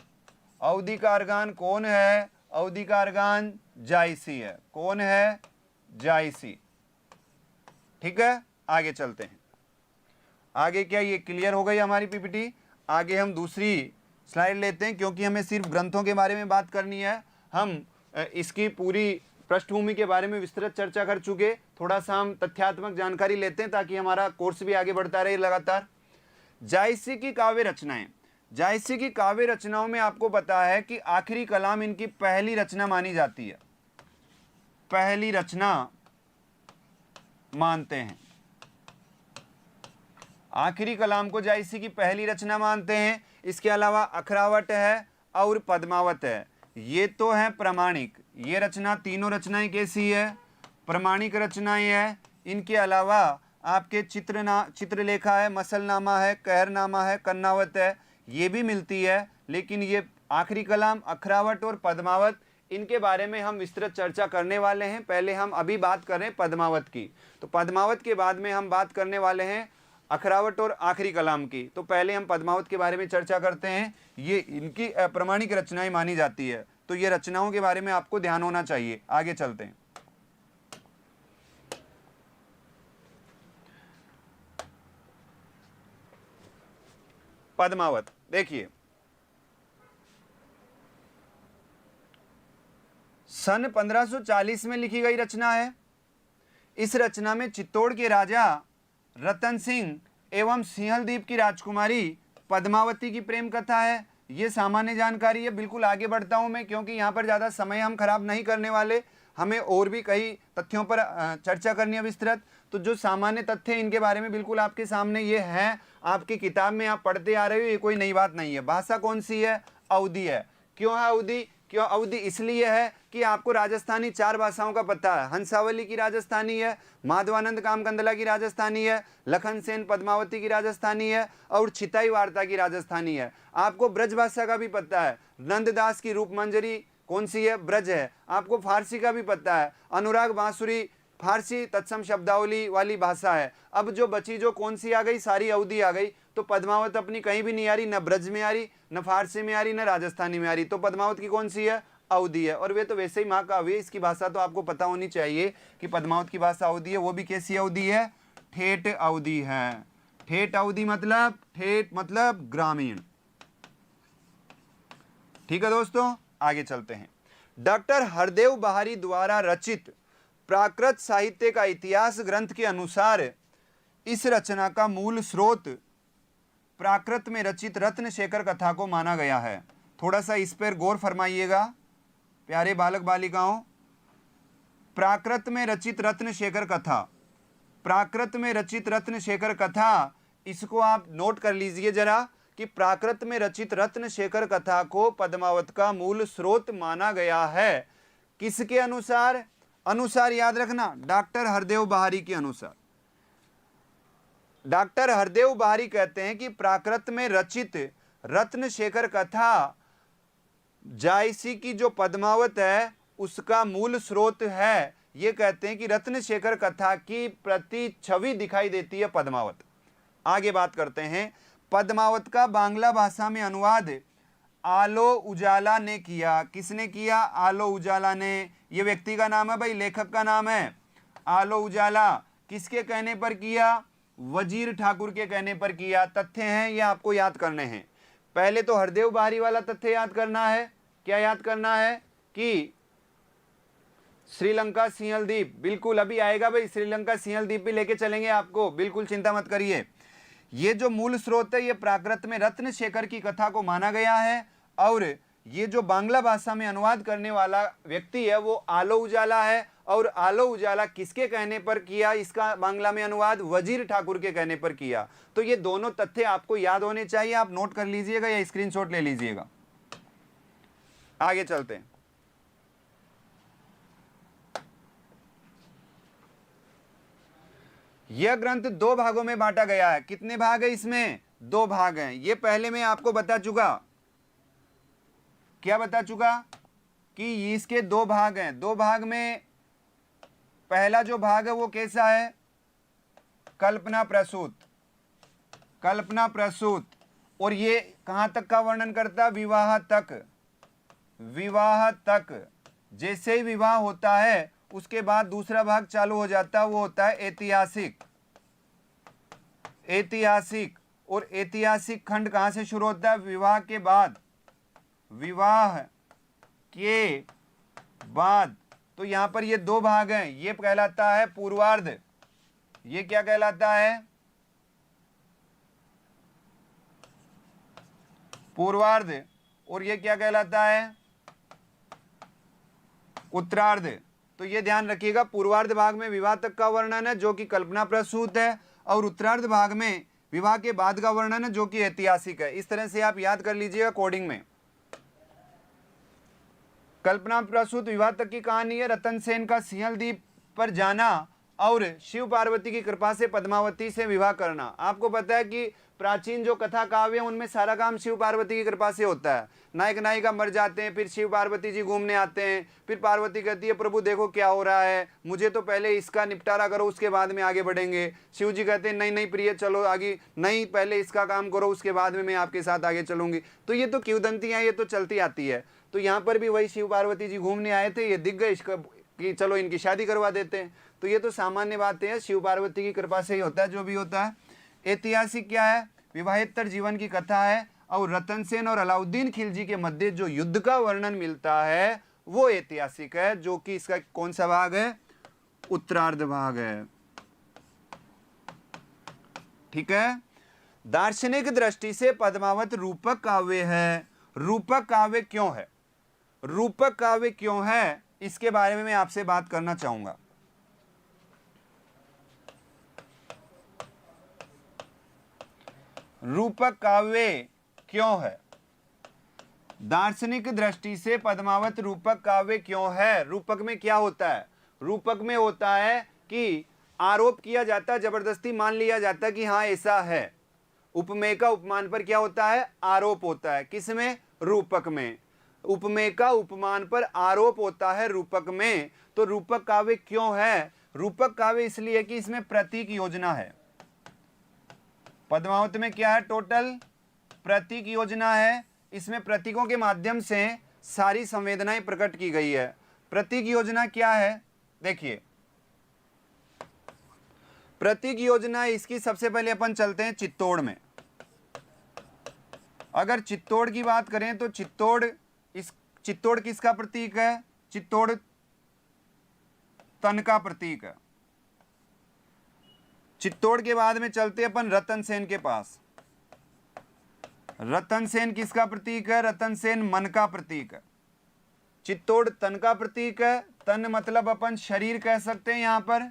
अवधि का अर्घान कौन है? अवधि का अर्घान जायसी है। कौन है? जायसी। ठीक है, आगे चलते हैं। आगे क्या ये क्लियर हो गई हमारी पीपीटी? आगे हम दूसरी स्लाइड लेते हैं, क्योंकि हमें सिर्फ ग्रंथों के बारे में बात करनी है। हम इसकी पूरी पृष्ठभूमि के बारे में विस्तृत चर्चा कर चुके। थोड़ा सा हम तथ्यात्मक जानकारी लेते हैं ताकि हमारा कोर्स भी आगे बढ़ता रहे लगातार। जायसी की काव्य रचनाएं, जायसी की काव्य रचनाओं में आपको पता है कि आखिरी कलाम इनकी पहली रचना मानी जाती है, पहली रचना मानते हैं। आखिरी कलाम को जायसी की पहली रचना मानते हैं। इसके अलावा अखरावट है और पद्मावत है, ये तो है प्रमाणिक। ये रचना, तीनों रचनाएं कैसी है? प्रमाणिक रचनाएं है। इनके अलावा आपके चित्रलेखा है, मसलनामा है, कहरनामा है, कन्नावत है, ये भी मिलती है। लेकिन ये आखिरी कलाम, अखरावट और पद्मावत, इनके बारे में हम विस्तृत चर्चा करने वाले हैं। पहले हम अभी बात कर रहे हैं पद्मावत की, तो पद्मावत के बाद में हम बात करने वाले हैं अखरावट और आखिरी कलाम की। तो पहले हम पद्मावत के बारे में चर्चा करते हैं। ये इनकी प्रमाणिक रचनाएं मानी जाती है, तो ये रचनाओं के बारे में आपको ध्यान होना चाहिए। आगे चलते हैं। पद्मावत देखिए, सन 1540 में लिखी गई रचना है। इस रचना में चित्तौड़ के राजा रतन सिंह एवं सिंहलदीप की राजकुमारी पद्मावती की प्रेम कथा है। ये सामान्य जानकारी है। बिल्कुल आगे बढ़ता हूं मैं, क्योंकि यहाँ पर ज़्यादा समय हम खराब नहीं करने वाले। हमें और भी कई तथ्यों पर चर्चा करनी है विस्तृत। तो जो सामान्य तथ्य हैं इनके बारे में बिल्कुल आपके सामने ये हैं, आपकी किताब में आप पढ़ते आ रहे हो, ये कोई नई बात नहीं है। भाषा कौन सी है? अवधी है। क्यों है अवधी? क्यों अवधी? इसलिए है कि आपको राजस्थानी 4 भाषाओं का पता है। हंसावली की राजस्थानी है, माधवानंद कामकंदला की राजस्थानी है, लखन सेन पद्मावती की राजस्थानी है और छिताई वार्ता की राजस्थानी है। आपको ब्रज भाषा का भी पता है। नंददास की रूपमंजरी कौन सी है? ब्रज है। आपको फारसी का भी पता है। अनुराग बांसुरी फारसी तत्सम शब्दावली वाली भाषा है। अब जो बची जो कौन सी आ गई? सारी अवधी आ गई। तो पद्मावत अपनी कहीं भी नहीं आ रही, न ब्रज में आ रही, न फारसी में आ रही, न राजस्थानी में आ रही। तो पद्मावत की कौन सी है? अवधी है। और वे तो वैसे ही महाकाव्य है, इसकी भाषा तो आपको पता होनी चाहिए कि पद्मावत की भाषा अवधी है। वो भी कैसी अवधी है? ठेठ अवधी है। ठेठ अवधी मतलब, ठेठ मतलब ग्रामीण। ठीक है दोस्तों, आगे चलते हैं। डॉक्टर हरदेव बहारी द्वारा रचित प्राकृत साहित्य का इतिहास ग्रंथ के अनुसार इस रचना का मूल स्रोत प्राकृत में रचित रत्नशेखर कथा को माना गया है। थोड़ा सा इस पर गौर फरमाइएगा प्यारे बालक बालिकाओं। प्राकृत में रचित रत्नशेखर कथा, प्राकृत में रचित रत्नशेखर कथा, इसको आप नोट कर लीजिए जरा कि प्राकृत में रचित रत्नशेखर कथा को पद्मावत का मूल स्रोत माना गया है। किसके अनुसार? अनुसार याद रखना, डॉक्टर हरदेव बहारी के अनुसार। डॉक्टर हरदेव बहारी कहते हैं कि प्राकृत में रचित रत्नशेखर कथा जायसी की जो पद्मावत है उसका मूल स्रोत है। ये कहते हैं कि रत्नशेखर कथा की प्रति छवि दिखाई देती है पद्मावत। आगे बात करते हैं। पद्मावत का बांग्ला भाषा में अनुवाद आलो उजाला ने किया। किसने किया? आलो उजाला ने। ये व्यक्ति का नाम है भाई, लेखक का नाम है आलो उजाला। किसके कहने पर किया? वजीर ठाकुर के कहने पर किया। तथ्य हैं ये आपको याद करने हैं। पहले तो हरदेव बहारी वाला तथ्य याद करना है। क्या याद करना है? कि श्रीलंका सिंहल द्वीप, बिल्कुल अभी आएगा भाई, श्रीलंका सिंहल द्वीप भी लेके चलेंगे आपको, बिल्कुल चिंता मत करिए। ये जो मूल स्रोत है ये प्राकृत में रत्नशेखर की कथा को माना गया है, और ये जो बांग्ला भाषा में अनुवाद करने वाला व्यक्ति है वो आलो उजाला है। और आलो उजाला किसके कहने पर किया इसका बांग्ला में अनुवाद? वजीर ठाकुर के कहने पर किया। तो ये दोनों तथ्य आपको याद होने चाहिए, आप नोट कर लीजिएगा या स्क्रीनशॉट ले लीजिएगा। आगे चलते हैं। यह ग्रंथ 2 भागों में बांटा गया है। कितने भाग है इसमें? 2 भाग हैं। ये पहले मैं आपको बता चुका। क्या बता चुका? कि इसके 2 भाग हैं। 2 भाग में पहला जो भाग है वो कैसा है? कल्पना प्रसूत, कल्पना प्रसूत। और ये कहां तक का वर्णन करता है? विवाह तक, विवाह तक। जैसे ही विवाह होता है उसके बाद दूसरा भाग चालू हो जाता है, वो होता है ऐतिहासिक। ऐतिहासिक। और ऐतिहासिक खंड कहां से शुरू होता है? विवाह के बाद, विवाह के बाद। तो यहां पर ये 2 भाग हैं। ये कहलाता है पूर्वार्ध। ये क्या कहलाता है? पूर्वार्ध। और ये क्या कहलाता है? उत्तरार्ध। तो ये ध्यान रखिएगा, पूर्वार्ध भाग में विवाह तक का वर्णन है जो कि कल्पना प्रसूत है, और उत्तरार्ध भाग में विवाह के बाद का वर्णन है जो कि ऐतिहासिक है। इस तरह से आप याद कर लीजिएगा कोडिंग में। कल्पना प्रसूत विवाह तक की कहानी है रतन सेन का सिंहल द्वीप पर जाना और शिव पार्वती की कृपा से पद्मावती से विवाह करना। आपको पता है कि प्राचीन जो कथा काव्य हैं उनमें सारा काम शिव पार्वती की कृपा से होता है। नायक नायिका मर जाते हैं, फिर शिव पार्वती जी घूमने आते हैं, फिर पार्वती कहती है प्रभु देखो क्या हो रहा है, मुझे तो पहले इसका निपटारा करो उसके बाद में आगे बढ़ेंगे। शिव जी कहते हैं नहीं नहीं प्रिय चलो आगे, नहीं पहले इसका काम करो उसके बाद में मैं आपके साथ आगे चलूंगी। तो ये तो किंवदंतियां, ये तो चलती आती है। तो यहाँ पर भी वही शिव पार्वती जी घूमने आए थे, ये दिख गए कि चलो इनकी शादी करवा देते हैं। तो ये तो सामान्य बातें हैं, शिव पार्वती की कृपा से ही होता है जो भी होता है। ऐतिहासिक क्या है? विवाहेतर जीवन की कथा है। और रतन सेन और अलाउद्दीन खिलजी के मध्य जो युद्ध का वर्णन मिलता है वो ऐतिहासिक है, जो कि इसका कौन सा भाग है? उत्तरार्ध भाग है। ठीक है। दार्शनिक दृष्टि से पद्मावत रूपक काव्य है। रूपक काव्य क्यों है? रूपक काव्य क्यों है इसके बारे में मैं आपसे बात करना चाहूंगा। रूपक काव्य क्यों है? दार्शनिक दृष्टि से पद्मावत रूपक काव्य क्यों है? रूपक में क्या होता है? रूपक में होता है कि आरोप किया जाता है, जबरदस्ती मान लिया जाता है कि हाँ ऐसा है। उपमेय का उपमान पर क्या होता है? आरोप होता है। किसमें? रूपक में। उपमेय का उपमान पर आरोप होता है रूपक में। तो रूपक काव्य क्यों है? रूपक काव्य इसलिए कि इसमें प्रतीक योजना है। पद्मावत में क्या है? टोटल प्रतीक योजना है। इसमें प्रतीकों के माध्यम से सारी संवेदनाएं प्रकट की गई है। प्रतीक योजना क्या है? देखिए, प्रतीक योजना इसकी सबसे पहले अपन चलते हैं चित्तौड़ में। अगर चित्तौड़ की बात करें तो चित्तौड़ किसका प्रतीक है? चित्तौड़ तन का प्रतीक है। चित्तौड़ के बाद में चलते अपन रतन सेन के पास। रतन सेन किसका प्रतीक है? रतन सेन मन का प्रतीक है। चित्तौड़ तन का प्रतीक है, तन मतलब अपन शरीर कह सकते हैं यहाँ पर,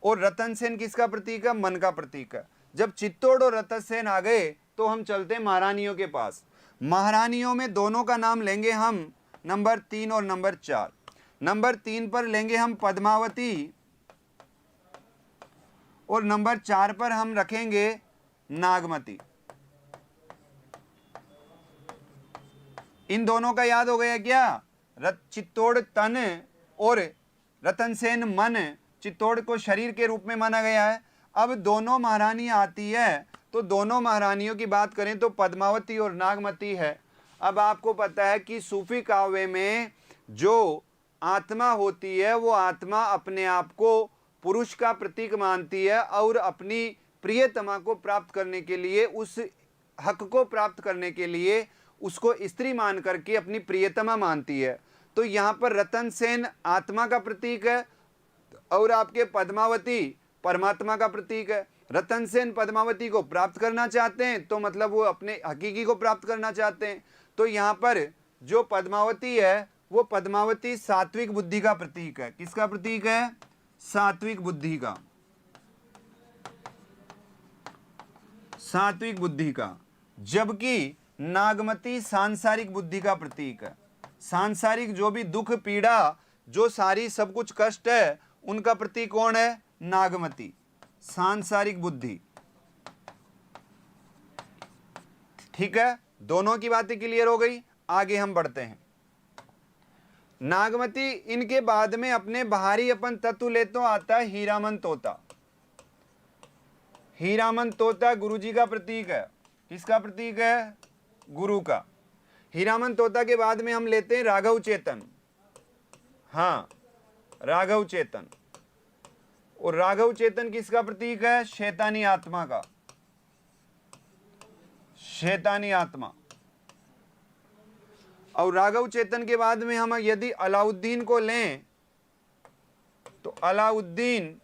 और रतन सेन किसका प्रतीक है? मन का प्रतीक है। जब चित्तौड़ और रतन सेन आ गए तो हम चलते हैं महारानियों के पास। महारानियों में दोनों का नाम लेंगे हम, नंबर 3 और नंबर 4। नंबर 3 पर लेंगे हम पद्मावती और नंबर 4 पर हम रखेंगे नागमती। इन दोनों का याद हो गया क्या? चित्तौड़ तन और रतन सेन मन, चित्तौड़ को शरीर के रूप में माना गया है। अब दोनों महारानी आती है तो दोनों महारानियों की बात करें तो पद्मावती और नागमती है। अब आपको पता है कि सूफी काव्य में जो आत्मा होती है वो आत्मा अपने आप को पुरुष का प्रतीक मानती है और अपनी प्रियतमा को प्राप्त करने के लिए, उस हक को प्राप्त करने के लिए उसको स्त्री मान करके अपनी प्रियतमा मानती है। तो यहाँ पर रतन सेन आत्मा का प्रतीक है और आपके पद्मावती परमात्मा का प्रतीक है। रतन सेन पद्मावती को प्राप्त करना चाहते हैं तो मतलब वो अपने हकीकी को प्राप्त करना चाहते हैं। तो यहाँ पर जो पद्मावती है वो पद्मावती सात्विक बुद्धि का प्रतीक है। किसका प्रतीक है? सात्विक बुद्धि का, सात्विक बुद्धि का। जबकि नागमती सांसारिक बुद्धि का प्रतीक है। सांसारिक जो भी दुख पीड़ा, जो सारी सब कुछ कष्ट है, उनका प्रतीक कौन है? नागमती, सांसारिक बुद्धि। ठीक है, दोनों की बातें क्लियर हो गई। आगे हम बढ़ते हैं। नागमती, इनके बाद में अपने बाहरी अपन तत्व ले तो आता है हीरामन तोता। हीरामन तोता गुरुजी का प्रतीक है। किसका प्रतीक है? गुरु का। हीरामन तोता के बाद में हम लेते हैं राघव चेतन। हाँ, राघव चेतन। और राघव चेतन किसका प्रतीक है? शैतानी आत्मा का, शैतानी आत्मा। और राघव चेतन के बाद में हम यदि अलाउद्दीन को लें तो अलाउद्दीन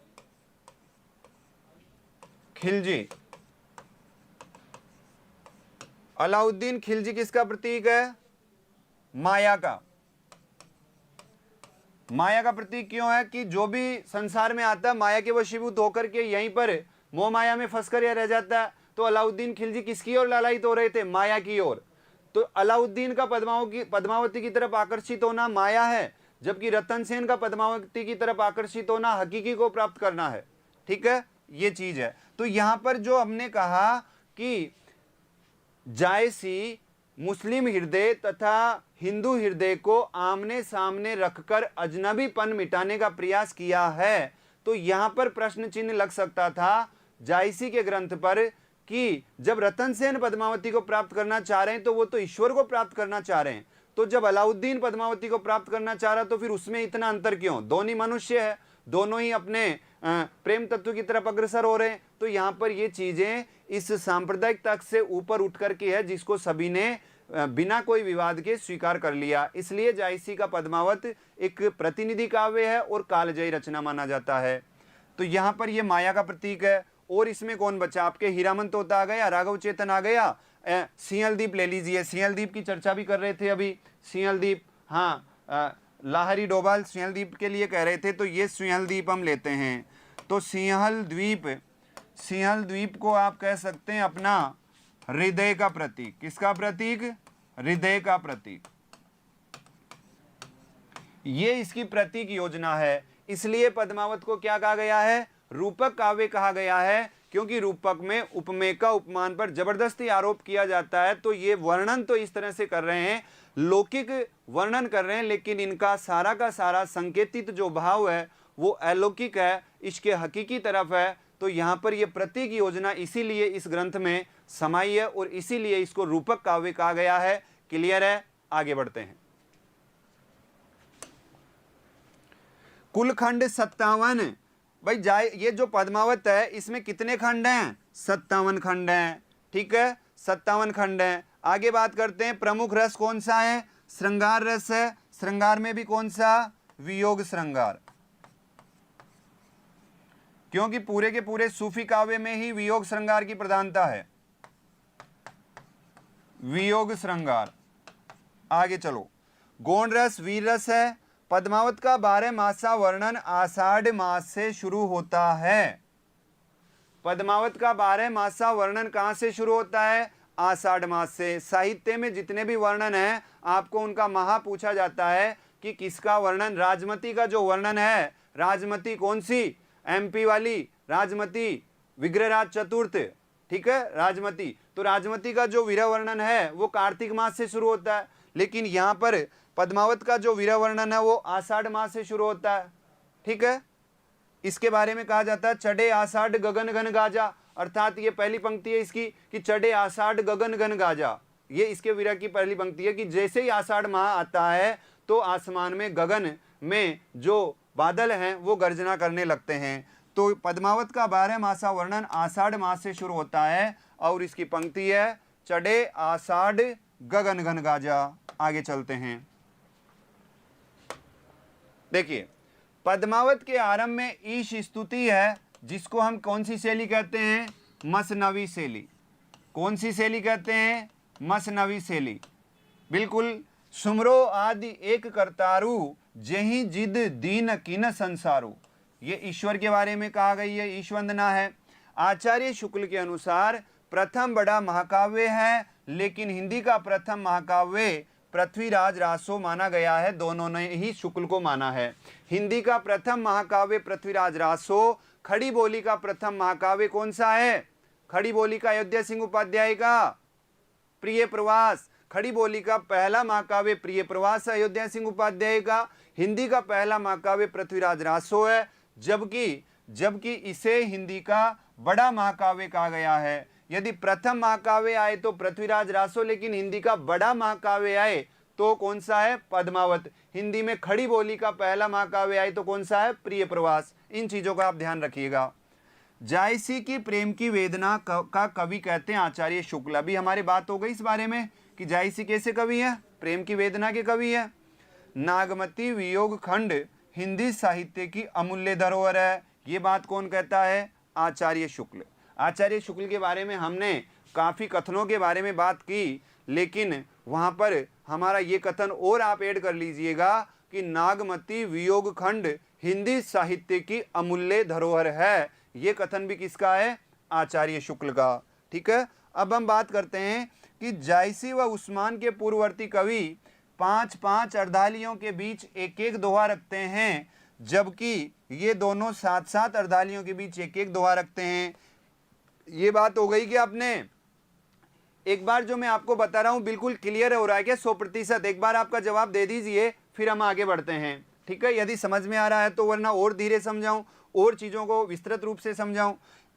खिलजी। अलाउद्दीन खिलजी किसका प्रतीक है? माया का। माया का प्रतीक क्यों है? कि जो भी संसार में आता है माया के वशीभूत होकर के यहीं पर मोह माया में फंसकर यह रह जाता है। तो अलाउद्दीन खिलजी किसकी ओर लालायित हो रहे थे? माया की ओर। तो अलाउद्दीन का पद्मावती की तरफ आकर्षित होना माया है, जबकि रतन सेन का पद्मावती की तरफ आकर्षित होना हकीकी को प्राप्त करना है। ठीक है, ये चीज है। तो यहां पर जो हमने कहा कि जायसी मुस्लिम हृदय तथा हिंदू हृदय को आमने सामने रखकर अजनबीपन मिटाने का प्रयास किया है, तो यहां पर प्रश्न चिन्ह लग सकता था जायसी के ग्रंथ पर कि जब रतन सेन पद्मावती को प्राप्त करना चाह रहे हैं तो वो तो ईश्वर को प्राप्त करना चाह रहे हैं, तो जब अलाउद्दीन पद्मावती को प्राप्त करना चाह रहा तो फिर उसमें इतना अंतर क्यों? दोनों ही मनुष्य है, दोनों ही अपने प्रेम तत्व की तरफ अग्रसर हो रहे हैं। तो यहाँ पर ये चीजें इस सांप्रदायिक तक से ऊपर उठ करके है, जिसको सभी ने बिना कोई विवाद के स्वीकार कर लिया। इसलिए जायसी का पद्मावत एक प्रतिनिधि काव्य है और कालजयी रचना माना जाता है। तो यहाँ पर ये माया का प्रतीक है। और इसमें कौन बचा? आपके हीरामन तोता आ गया, राघव चेतन आ गया, सिंहल द्वीप ले लीजिए। सिंहल द्वीप की चर्चा भी कर रहे थे अभी। सिंहल द्वीप, हाँ, लाहरी डोभाल सिंहल द्वीप के लिए कह रहे थे, तो ये सिंहल द्वीप हम लेते हैं। तो सिंहल द्वीप को आप कह सकते हैं अपना हृदय का प्रतीक। किसका प्रतीक? हृदय का प्रतीक। ये इसकी प्रतीक योजना है। इसलिए पद्मावत को क्या कहा गया है? रूपक काव्य कहा गया है, क्योंकि रूपक में उपमेय का उपमान पर जबरदस्ती आरोप किया जाता है। तो ये वर्णन तो इस तरह से कर रहे हैं, लौकिक वर्णन कर रहे हैं, लेकिन इनका सारा का सारा संकेतित जो भाव है वो अलौकिक है, इसके हकीकी तरफ है। तो यहाँ पर ये प्रतीक योजना इसीलिए इस ग्रंथ में समाई है और इसीलिए इसको रूपक काव्य कहा गया है। क्लियर है? आगे बढ़ते हैं। कुल खंड 57। भाई ये जो पद्मावत है इसमें कितने खंड हैं? 57 खंड हैं। ठीक है, 57 खंड हैं। आगे बात करते हैं, प्रमुख रस कौन सा है? श्रृंगार रस है। श्रृंगार में भी कौन सा? वियोग श्रृंगार। क्योंकि पूरे के पूरे सूफी काव्य में ही वियोग श्रृंगार की प्रधानता है। वियोग श्रृंगार। आगे चलो, गौण रस वीर रस है। पद्मावत का 12 मासा वर्णन आषाढ़ मास से शुरू होता है। पद्मावत का 12 मासा वर्णन कहां से शुरू होता है? आषाढ़ मास से। साहित्य में जितने भी वर्णन है आपको उनका महा पूछा जाता है कि किसका वर्णन। राजमती का जो वर्णन है, राजमती कौन सी? एमपी वाली राजमती, विग्रहराज चतुर्थ, ठीक है, राजमती। तो राजमती का जो वीर वर्णन है वो कार्तिक मास से शुरू होता है, लेकिन यहां पर पद्मावत का जो वीर वर्णन है वो आषाढ़ मास से शुरू होता है, ठीक है। इसके बारे में कहा जाता है चढ़े आषाढ़ गगन घन गाजा, अर्थात ये पहली पंक्ति है इसकी कि चढ़े आषाढ़ गगन घन गाजा। ये इसके वीर की पहली पंक्ति है कि जैसे ही आषाढ़ माह आता है तो आसमान में, गगन में जो बादल हैं वो गर्जना करने लगते हैं। तो पद्मावत का 12 मासा वर्णन आषाढ़ मास से शुरू होता है और इसकी पंक्ति है चढ़े आषाढ़ गगन घन गाजा। आगे चलते हैं, देखिए पद्मावत के आरंभ में ईश स्तुति है, जिसको हम कौन सी शैली कहते हैं? मसनवी शैली। कौन सी शैली कहते हैं? मसनवी शैली। बिल्कुल। सुमरो आदि एक करतारू, जही जिद दीन किन संसारू। ये ईश्वर के बारे में कहा गई है, ईश वंदना है। आचार्य शुक्ल के अनुसार प्रथम बड़ा महाकाव्य है, लेकिन हिंदी का प्रथम महाकाव्य पृथ्वीराज रासो माना गया है। दोनों ने ही शुक्ल को माना है। हिंदी का प्रथम महाकाव्य पृथ्वीराज रासो। खड़ी बोली का प्रथम महाकाव्य कौन सा है? खड़ी बोली का अयोध्या सिंह उपाध्याय का प्रिय प्रवास। खड़ी बोली का पहला महाकाव्य प्रिय प्रवास है अयोध्या सिंह उपाध्याय का। हिंदी का पहला महाकाव्य पृथ्वीराज रासो है, जबकि इसे हिंदी का बड़ा महाकाव्य कहा गया है। यदि प्रथम महाकाव्य आए तो पृथ्वीराज रासो, लेकिन हिंदी का बड़ा महाकाव्य आए तो कौन सा है? पद्मावत। हिंदी में खड़ी बोली का पहला महाकाव्य आए तो कौन सा है? प्रिय प्रवास। इन चीजों का आप ध्यान रखिएगा। जायसी की प्रेम की वेदना का कवि कहते हैं आचार्य शुक्ल। अभी हमारी बात हो गई इस बारे में कि जायसी कैसे कवि है? प्रेम की वेदना के कवि है। नागमती वियोग खंड हिंदी साहित्य की अमूल्य धरोहर है। ये बात कौन कहता है? आचार्य शुक्ल। आचार्य शुक्ल के बारे में हमने काफ़ी कथनों के बारे में बात की, लेकिन वहाँ पर हमारा ये कथन और आप ऐड कर लीजिएगा कि नागमती वियोग खंड हिंदी साहित्य की अमूल्य धरोहर है। ये कथन भी किसका है? आचार्य शुक्ल का, ठीक है। अब हम बात करते हैं कि जायसी व उस्मान के पूर्ववर्ती कवि 5-5 अर्धालियों के बीच एक एक दोहा रखते हैं, जबकि ये दोनों 7-7 अर्धालियों के बीच एक एक दोहा रखते हैं। ये बात हो गई कि आपने एक बार जो मैं आपको बता रहा हूं बिल्कुल क्लियर हो रहा है क्या? 100%। एक बार आपका जवाब दे दीजिए, फिर हम आगे बढ़ते हैं, ठीक है। यदि समझ में आ रहा है तो, वरना और धीरे समझाऊं और चीज़ों को विस्तृत रूप से समझाऊं।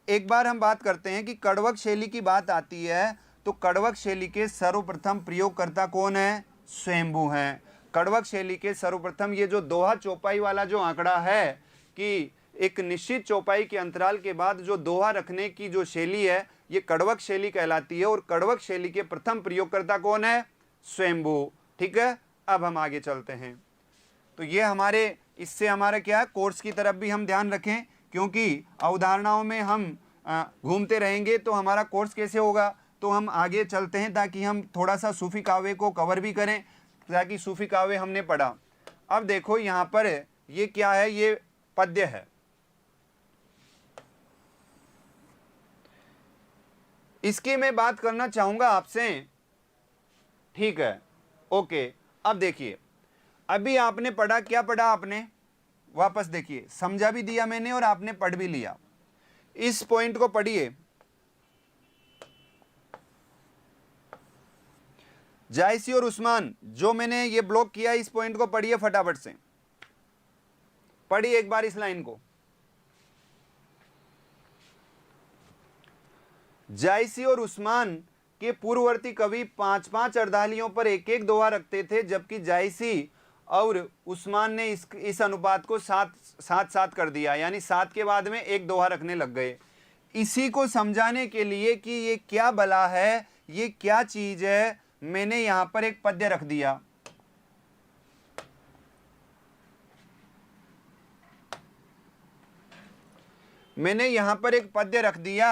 एक बार हम बात करते हैं कि कड़वक शैली की बात आती है तो कड़वक शैली के सर्वप्रथम प्रयोगकर्ता कौन है? स्वयंभू हैं। कड़वक शैली के सर्वप्रथम ये जो दोहा चौपाई वाला जो आंकड़ा है कि एक निश्चित चौपाई के अंतराल के बाद जो दोहा रखने की जो शैली है, ये कड़वक शैली कहलाती है। और कड़वक शैली के प्रथम प्रयोगकर्ता कौन है? स्वयंभू, ठीक है। अब हम आगे चलते हैं। तो ये हमारे, इससे हमारा क्या है, कोर्स की तरफ भी हम ध्यान रखें, क्योंकि अवधारणाओं में हम घूमते रहेंगे तो हमारा कोर्स कैसे होगा। तो हम आगे चलते हैं ताकि हम थोड़ा सा सूफी काव्य को कवर भी करें, ताकि सूफी काव्य हमने पढ़ा। अब देखो यहाँ पर ये क्या है? ये पद्य है। इसकी मैं बात करना चाहूंगा आपसे, ठीक है, ओके। अब देखिए, अभी आपने पढ़ा, क्या पढ़ा आपने? वापस देखिए, समझा भी दिया मैंने और आपने पढ़ भी लिया। इस पॉइंट को पढ़िए, जायसी और उस्मान, जो मैंने ये ब्लॉक किया, इस पॉइंट को पढ़िए फटाफट से। पढ़िए एक बार इस लाइन को। जायसी और उस्मान के पूर्ववर्ती कवि 5-5 अर्धालियों पर एक एक दोहा रखते थे, जबकि जायसी और उस्मान ने इस अनुपात को 7-7 कर दिया, यानी 7 के बाद में एक दोहा रखने लग गए। इसी को समझाने के लिए कि ये क्या बला है, ये क्या चीज है, मैंने यहां पर एक पद्य रख दिया। मैंने यहां पर एक पद्य रख दिया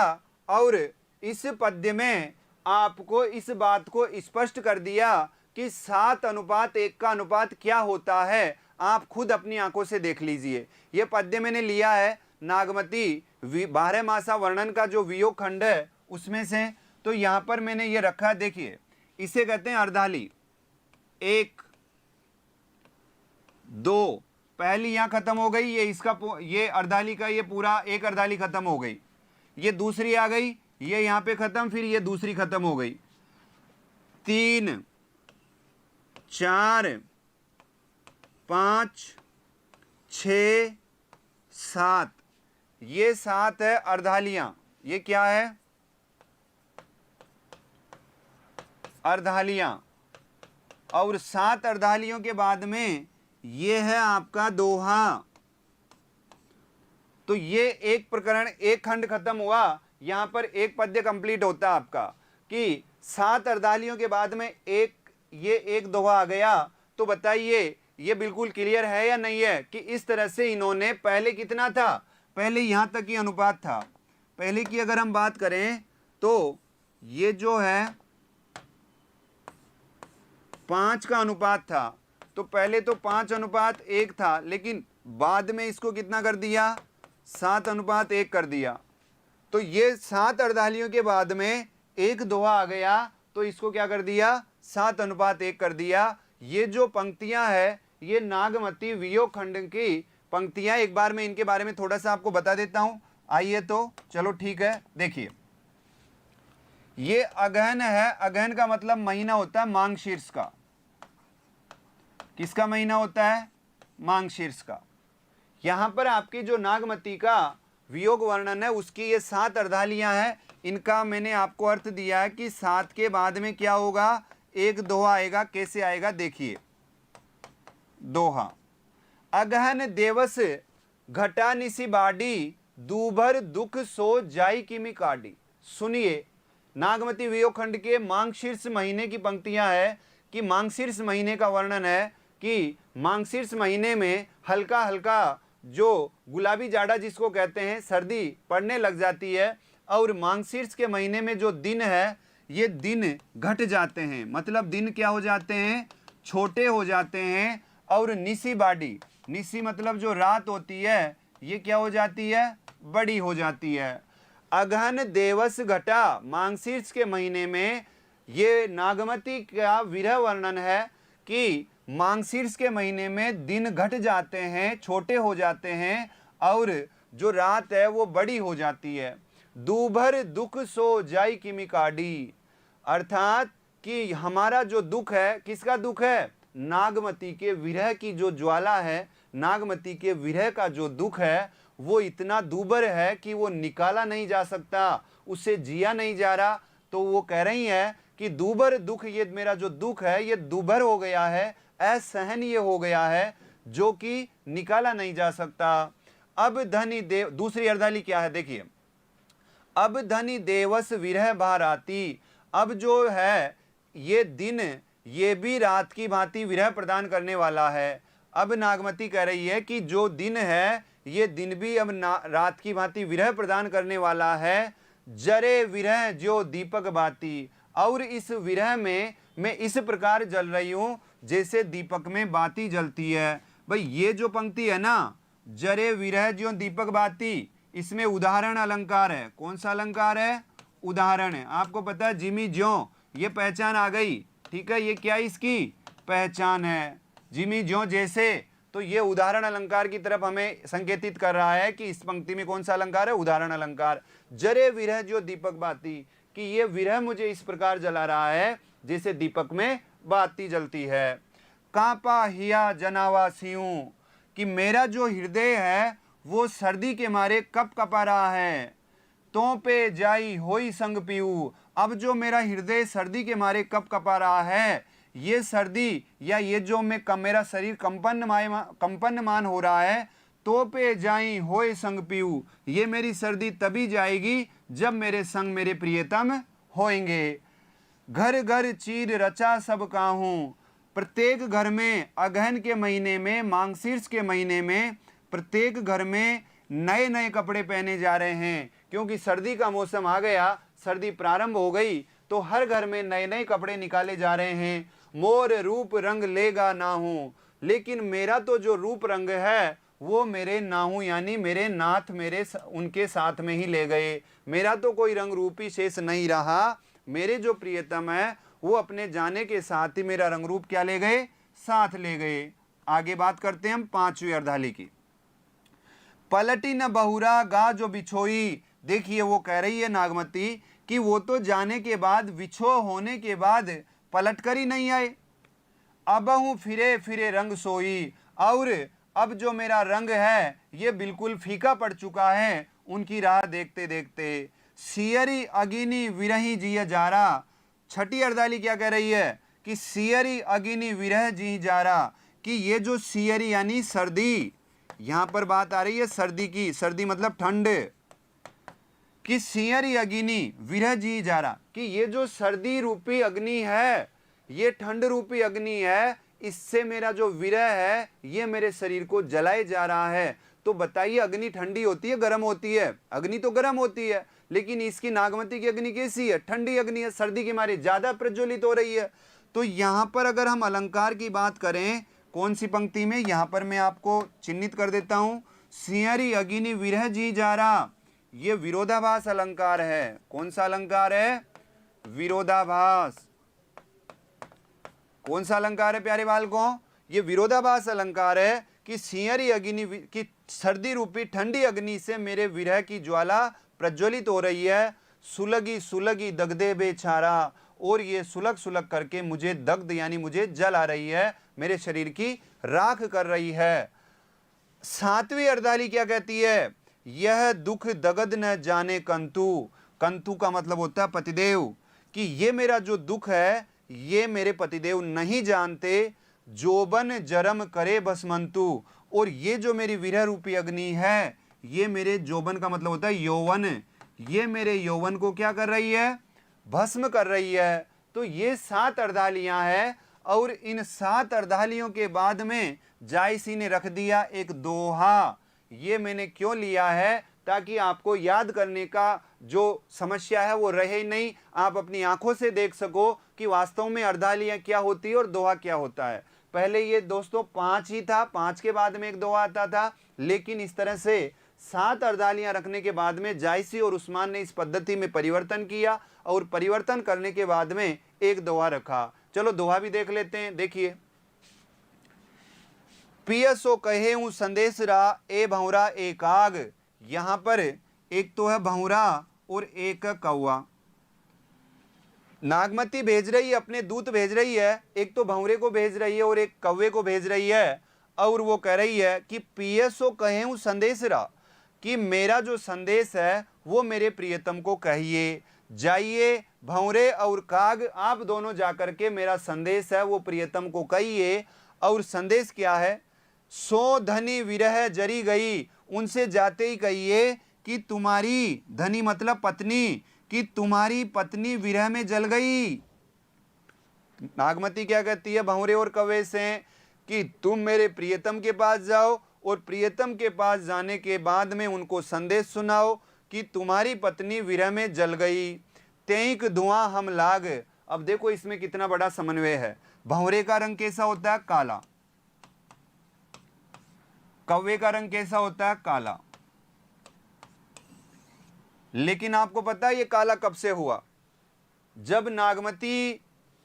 और इस पद्य में आपको इस बात को स्पष्ट कर दिया कि 7:1 का अनुपात क्या होता है, आप खुद अपनी आंखों से देख लीजिए। यह पद्य मैंने लिया है नागमती 12 मासा वर्णन का जो वियोग खंड है उसमें से। तो यहां पर मैंने ये रखा है, देखिए इसे कहते हैं अर्धाली। 1 2 पहली यहां खत्म हो गई, ये अर्धाली का ये पूरा एक अर्धाली खत्म हो गई, ये दूसरी आ गई, ये यहां पे खत्म, फिर ये दूसरी खत्म हो गई। 3 4 5 6 7, ये 7 है अर्धालियां। ये क्या है? अर्धालियां। और 7 अर्धालियों के बाद में ये है आपका दोहा। तो ये एक प्रकरण, एक खंड खत्म हुआ, यहां पर एक पद्य कंप्लीट होता आपका कि 7 अर्धालियों के बाद में ये एक दोहा आ गया। तो बताइए ये बिल्कुल क्लियर है या नहीं है कि इस तरह से इन्होंने पहले कितना था, पहले यहां तक ही अनुपात था। पहले की अगर हम बात करें तो ये जो है 5 का अनुपात था। तो पहले तो 5:1 था, लेकिन बाद में इसको कितना कर दिया, 7:1 कर दिया। तो ये 7 अर्धालियों के बाद में एक दोहा आ गया, तो इसको क्या कर दिया, 7:1 कर दिया। ये जो पंक्तियां है ये नागमती वियोग खंड की पंक्तियां। एक बार मैं इनके बारे में थोड़ा सा आपको बता देता हूं। आइए तो चलो ठीक है, देखिए ये अगहन है। अगहन का मतलब महीना होता है मांगशीर्ष का। किसका महीना होता है? मांगशीर्ष का। यहां पर आपकी जो नागमती का वियोग वर्णन है उसकी ये 7 अर्धालियां हैं। इनका मैंने आपको अर्थ दिया है कि 7 के बाद में क्या होगा, एक दोहा आएगा। कैसे आएगा देखिए, दोहा। अगहन देवस घटा निसी बाडी, दूभर दुख सो जाई किमी काडी। सुनिए, नागमती वियोग खंड के मांगशीर्ष महीने की पंक्तियां है कि मांगशीर्ष महीने का वर्णन है कि मांगशीर्ष महीने में हल्का हल्का जो गुलाबी जाड़ा जिसको कहते हैं, सर्दी पड़ने लग जाती है। और मांगशीर्ष के महीने में जो दिन है ये दिन घट जाते हैं, मतलब दिन क्या हो जाते हैं, छोटे हो जाते हैं। और निसी बाडी, निसी मतलब जो रात होती है, ये क्या हो जाती है, बड़ी हो जाती है। अगहन देवस घटा, मांगशीर्ष के महीने में ये नागमती का विरह वर्णन है कि मांगशीर्ष के महीने में दिन घट जाते हैं, छोटे हो जाते हैं, और जो रात है वो बड़ी हो जाती है। दूभर दुख सो जाई किमी काडी, अर्थात कि हमारा जो दुख है, किसका दुख है, नागमती के विरह की जो ज्वाला है, नागमती के विरह का जो दुख है वो इतना दूभर है कि वो निकाला नहीं जा सकता, उससे जिया नहीं जा रहा। तो वो कह रही है कि दूभर दुख, ये मेरा जो दुख है ये दूभर हो गया है, असहनीय हो गया है, जो कि निकाला नहीं जा सकता। अब धनी देव, दूसरी अर्धाली क्या है देखिए, अब धनी देवस विरह भाराती। अब जो है ये दिन, ये भी रात की भांति विरह प्रदान करने वाला है। अब नागमती कह रही है कि जो दिन है ये दिन भी अब रात की भांति विरह प्रदान करने वाला है। जरे विरह जो दीपक बाती, और इस विरह में मैं इस प्रकार जल रही हूं जैसे दीपक में बाती जलती है। भाई ये जो पंक्ति है ना, जरे विरह जो दीपक बाती, इसमें उदाहरण अलंकार है। कौन सा अलंकार है, उदाहरण है। आपको पता है जिमी ज्यों, ये पहचान आ गई, ठीक है, ये क्या इसकी पहचान है, जिमी ज्यों जैसे। तो ये उदाहरण अलंकार की तरफ हमें संकेतित कर रहा है कि इस पंक्ति में कौन सा अलंकार है, उदाहरण अलंकार। जरे विरह जो दीपक बाती, कि ये विरह मुझे इस प्रकार जला रहा है जैसे दीपक में बाती जलती है। कांपा हिया जनावा सियूं, कि मेरा जो हृदय है वो सर्दी के मारे कप कपा रहा है। तो पे जाई होई संग पीऊ, अब जो मेरा हृदय सर्दी के मारे कप कपा रहा है, ये सर्दी या ये जो मेरा शरीर कंपनमान हो रहा है, तो पे जाई होए संग पीऊ, ये मेरी सर्दी तभी जाएगी जब मेरे संग मेरे प्रियतम होएंगे। घर घर चीर रचा सब काहूं, प्रत्येक घर में अगहन के महीने में, मांगशीर्ष के महीने में प्रत्येक घर में नए नए कपड़े पहने जा रहे हैं, क्योंकि सर्दी का मौसम आ गया, सर्दी प्रारंभ हो गई, तो हर घर में नए नए कपड़े निकाले जा रहे हैं। मोर रूप रंग लेगा नाहू, लेकिन मेरा तो जो रूप रंग है वो मेरे नाहू यानी मेरे नाथ उनके साथ में ही ले गए। मेरा तो कोई रंग रूपी शेष नहीं रहा, मेरे जो प्रियतम है वो अपने जाने के साथ ही मेरा रंग रूप क्या ले गए, साथ ले गए। आगे बात करते हैं हम पांचवी अर्धाली की। पलटी न बहुरा गा जो बिछोई। देखिए वो कह रही है नागमती कि वो तो जाने के बाद, विछो होने के बाद पलट कर ही नहीं आए। अब हूँ फिरे फिरे रंग सोई, और अब जो मेरा रंग है ये बिल्कुल फीका पड़ चुका है उनकी राह देखते देखते। सियरी अगिनी विरही जिय जारा। छठी अर्धाली क्या कह रही है कि सियरी अगिनी विरह जी जारा, कि ये जो सियरी यानी सर्दी, यहां पर बात आ रही है सर्दी की, सर्दी मतलब ठंड, कि सियरी अग्नि विरह जी जारा, कि ये जो सर्दी रूपी अग्नि है, ये ठंड रूपी अग्नि है, इससे मेरा जो विरह है ये मेरे शरीर को जलाए जा रहा है। तो बताइए अग्नि ठंडी होती है गर्म होती है? अग्नि तो गर्म होती है, लेकिन इसकी नागमती की अग्नि कैसी है? ठंडी अग्नि है, सर्दी के मारे ज्यादा प्रज्वलित हो रही है। तो यहां पर अगर हम अलंकार की बात करें, कौन सी पंक्ति में, यहां पर मैं आपको चिन्हित कर देता हूं, सियरी अग्नि विरह जी जारा, ये विरोधाभास अलंकार है। कौन सा अलंकार है? विरोधाभास। कौन सा अलंकार है प्यारे बालकों? ये विरोधाभास अलंकार है कि सियरी अग्नि की सर्दी रूपी ठंडी अग्नि से मेरे विरह की ज्वाला प्रज्वलित हो रही है। सुलगी सुलगी दगदे बेचारा, और ये सुलग सुलग करके मुझे दग्ध यानी मुझे जल आ रही है, मेरे शरीर की राख कर रही है। सातवीं अर्धाली क्या कहती है? यह दुख दगद न जाने कंतु। कंतु का मतलब होता है पतिदेव, कि ये मेरा जो दुख है ये मेरे पतिदेव नहीं जानते। जोबन जरम करे भस्मंतु, और ये जो मेरी विरह रूपी अग्नि है ये मेरे जोबन का मतलब होता है यौवन, ये मेरे यौवन को क्या कर रही है? भस्म कर रही है। तो ये 7 अर्धालियां हैं, और इन 7 अर्धालियों के बाद में जायसी ने रख दिया एक दोहा। ये मैंने क्यों लिया है? ताकि आपको याद करने का जो समस्या है वो रहे नहीं, आप अपनी आंखों से देख सको कि वास्तव में अर्धालियां क्या होती है और दोहा क्या होता है। पहले ये दोस्तों 5 ही था, 5 के बाद में एक दोहा आता था, लेकिन इस तरह से 7 अर्धालियां रखने के बाद में जायसी और उस्मान ने इस पद्धति में परिवर्तन किया, और परिवर्तन करने के बाद में एक दोहा रखा। चलो दोहा भी देख लेते हैं। देखिए, पियसो कहे हूं संदेश रा ए भंवरा एकाग। यहां पर एक तो है भंवरा और एक कौवा। नागमती भेज रही है, अपने दूत भेज रही है, एक तो भंवरे को भेज रही है और एक कौवे को भेज रही है, और वो कह रही है कि पियसो कहे हूं संदेश रा, कि मेरा जो संदेश है वो मेरे प्रियतम को कहिए। जाइए भंवरे और काग, आप दोनों जाकर के मेरा संदेश है वो प्रियतम को कहिए। और संदेश क्या है? सो धनी विरह जरी गई, उनसे जाते ही कहिए कि तुम्हारी, धनी मतलब पत्नी, कि तुम्हारी पत्नी विरह में जल गई। नागमती क्या कहती है भंवरे और कौवे से? कि तुम मेरे प्रियतम के पास जाओ, और प्रियतम के पास जाने के बाद में उनको संदेश सुनाओ कि तुम्हारी पत्नी विरह में जल गई। तेईक धुआं हम लाग। अब देखो इसमें कितना बड़ा समन्वय है। भंवरे का रंग कैसा होता है? काला। कौवे का रंग कैसा होता है? काला। लेकिन आपको पता है ये काला कब से हुआ? जब नागमती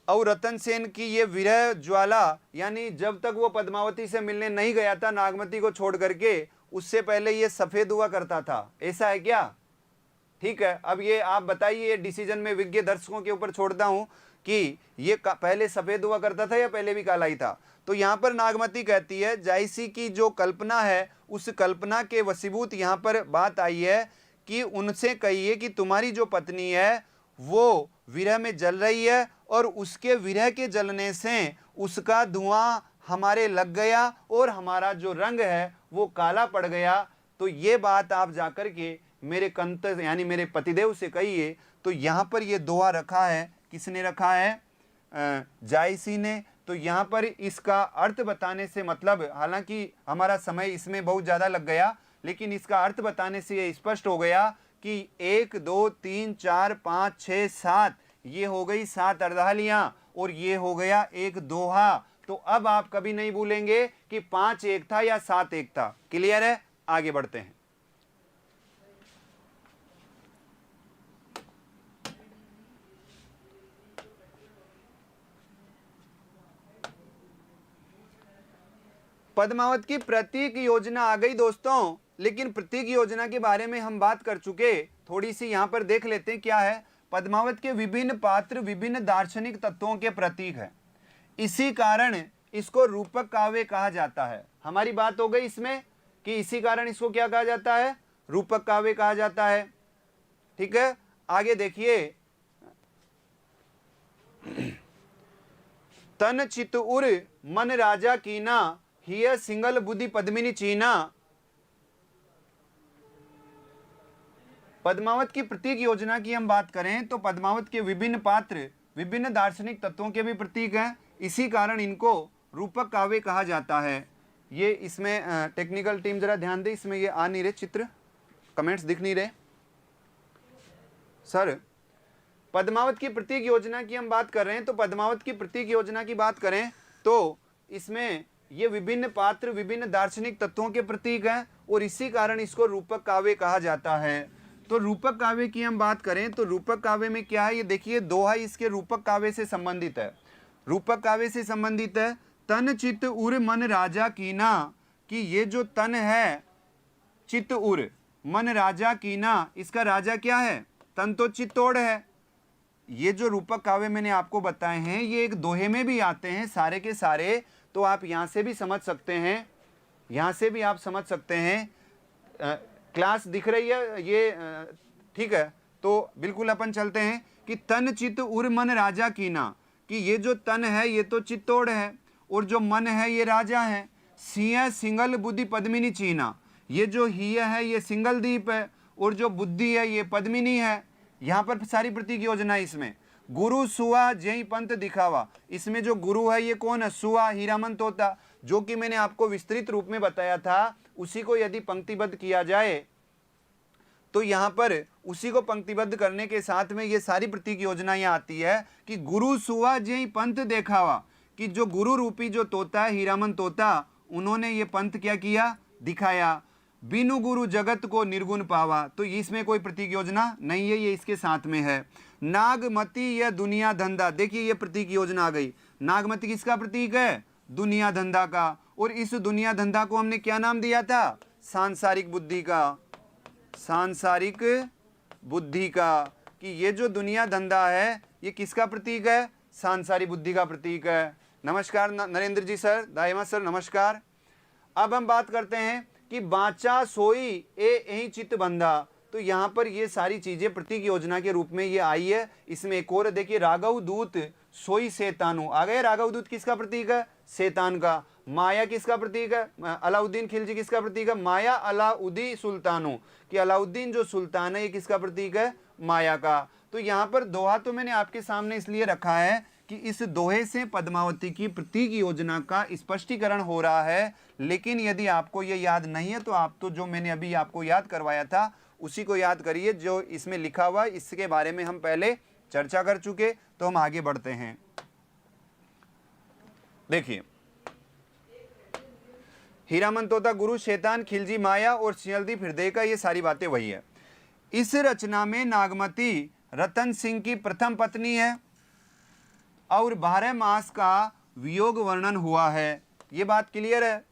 और रतन सेन की ये विरह ज्वाला, यानी जब तक वो पद्मावती से मिलने नहीं गया था नागमती को छोड़ करके, उससे पहले ये सफेद हुआ करता था। ऐसा है क्या? ठीक है, अब ये आप बताइए, ये डिसीजन में विज्ञ दर्शकों के ऊपर छोड़ता हूं कि ये पहले सफेद हुआ करता था या पहले भी काला ही था। तो यहां पर नागमती कहती है, जायसी की जो कल्पना है उस कल्पना के वशीभूत यहां पर बात आई है कि उनसे कहिए कि तुम्हारी जो पत्नी है वो विरह में जल रही है, और उसके विरह के जलने से उसका धुआं हमारे लग गया और हमारा जो रंग है वो काला पड़ गया। तो ये बात आप जाकर के मेरे कंत यानी मेरे पतिदेव से कहिए। तो यहाँ पर ये दोहा रखा है, किसने रखा है? जायसी ने। तो यहाँ पर इसका अर्थ बताने से मतलब, हालांकि हमारा समय इसमें बहुत ज़्यादा लग गया, लेकिन इसका अर्थ बताने से ये स्पष्ट हो गया कि 1 2 3 4 5 6 7 ये हो गई 7 अर्धालियाँ, और ये हो गया एक दोहा। तो अब आप कभी नहीं भूलेंगे कि 5 एक था या 7 एक था। क्लियर है? आगे बढ़ते हैं। पद्मावत की प्रतीक योजना आ गई दोस्तों, लेकिन प्रतीक योजना के बारे में हम बात कर चुके। थोड़ी सी यहां पर देख लेते हैं क्या है। पद्मावत के विभिन्न पात्र विभिन्न दार्शनिक तत्वों के प्रतीक है, इसी कारण इसको रूपक काव्य कहा जाता है। हमारी बात हो गई इसमें कि इसी कारण इसको क्या कहा जाता है, रूपक काव्य कहा जाता है। ठीक है, आगे देखिए। तन चित उर मन राजा कीना, हिय सिंगल बुद्धि पद्मिनी चीना। पद्मावत की प्रतीक योजना की हम बात करें तो पद्मावत के विभिन्न पात्र विभिन्न दार्शनिक तत्वों के भी प्रतीक हैं, इसी कारण इनको रूपक काव्य कहा जाता है। ये इसमें टेक्निकल टीम जरा ध्यान दे, इसमें ये आ नहीं रहे चित्र, कमेंट्स दिख नहीं रहे सर। पद्मावत की प्रतीक योजना की हम बात कर रहे हैं तो पद्मावत की प्रतीक योजना की बात करें तो इसमें ये विभिन्न पात्र विभिन्न दार्शनिक तत्वों के प्रतीक हैं और इसी कारण इसको रूपक काव्य कहा जाता है। तो रूपक काव्य की हम बात करें तो रूपक काव्य में क्या है, ये देखिए दोहा इसके रूपक काव्य से संबंधित है। रूपक काव्य से संबंधित है। तन चित उर मन राजा कीना, कि ये जो तन है चित उर मन राजा कीना, इसका राजा क्या है, तन तो चित्तौड़ है। ये जो रूपक काव्य मैंने आपको बताए हैं ये एक दोहे में भी आते हैं सारे के सारे, तो आप यहाँ से भी समझ सकते हैं, यहाँ से भी आप समझ सकते हैं। क्लास दिख रही है ये, ठीक है। तो बिल्कुल अपन चलते हैं कि तन चित उर मन राजा कीना, कि ये जो तन है ये तो चित्तौड़ है और जो मन है ये राजा है। सिंह सिंगल बुद्धि पद्मिनी चीना, ये जो हिय है ये सिंगल द्वीप है और जो बुद्धि है ये पद्मिनी है। यहाँ पर सारी प्रतीक योजना है इसमें। गुरु सुआ जय पंथ दिखावा, इसमें जो गुरु है ये कौन है, सुआ हीरामन तोता, जो कि मैंने आपको विस्तृत रूप में बताया था। उसी को यदि पंक्तिबद्ध किया जाए तो यहाँ पर उसी को पंक्तिबद्ध करने के साथ में ये सारी प्रतीक योजना यहाँ आती है कि गुरु सुआ जय पंथ देखावा, कि जो गुरु रूपी जो तोता है हीरामन तोता, उन्होंने ये पंथ क्या किया, दिखाया। बिनु गुरु जगत को निर्गुण पावा, तो इसमें कोई प्रतीक योजना नहीं है, ये इसके साथ में है। नागमती या दुनिया धंधा, देखिए ये प्रतीक योजना आ गई। नागमती किसका प्रतीक है, दुनिया धंधा का, और इस दुनिया धंधा को हमने क्या नाम दिया था, सांसारिक बुद्धि का, सांसारिक बुद्धि का, कि ये जो दुनिया धंधा है ये किसका प्रतीक है, सांसारिक बुद्धि का प्रतीक है। नमस्कार नरेंद्र जी सर, दाइमा सर नमस्कार। अब हम बात करते हैं कि बाचा सोई ए यही चित्त बंधा, तो यहाँ पर ये सारी चीजें प्रतीक योजना के रूप में ये आई है। इसमें एक और देखिए, राघव दूत सोई शैतानु आ गए। राघव दूत किसका प्रतीक है, शैतान का। माया किसका प्रतीक है, अलाउद्दीन खिलजी किसका प्रतीक है, माया अलाउद्दीन सुल्तानु, कि अलाउद्दीन जो सुल्तान है ये किसका प्रतीक है, माया का। तो यहाँ पर दोहा तो मैंने आपके सामने इसलिए रखा है कि इस दोहे से पद्मावती की प्रतीक योजना का स्पष्टीकरण हो रहा है। लेकिन यदि आपको ये याद नहीं है तो आप तो जो मैंने अभी आपको याद करवाया था उसी को याद करिए, जो इसमें लिखा हुआ इसके बारे में हम पहले चर्चा कर चुके। तो हम आगे बढ़ते हैं। देखिए, हीरामन तोता गुरु शैतान खिलजी माया और सिंहलदीप हृदय का, ये सारी बातें वही है। इस रचना में नागमती रतन सिंह की प्रथम पत्नी है और 12 मास का वियोग वर्णन हुआ है। ये बात क्लियर है।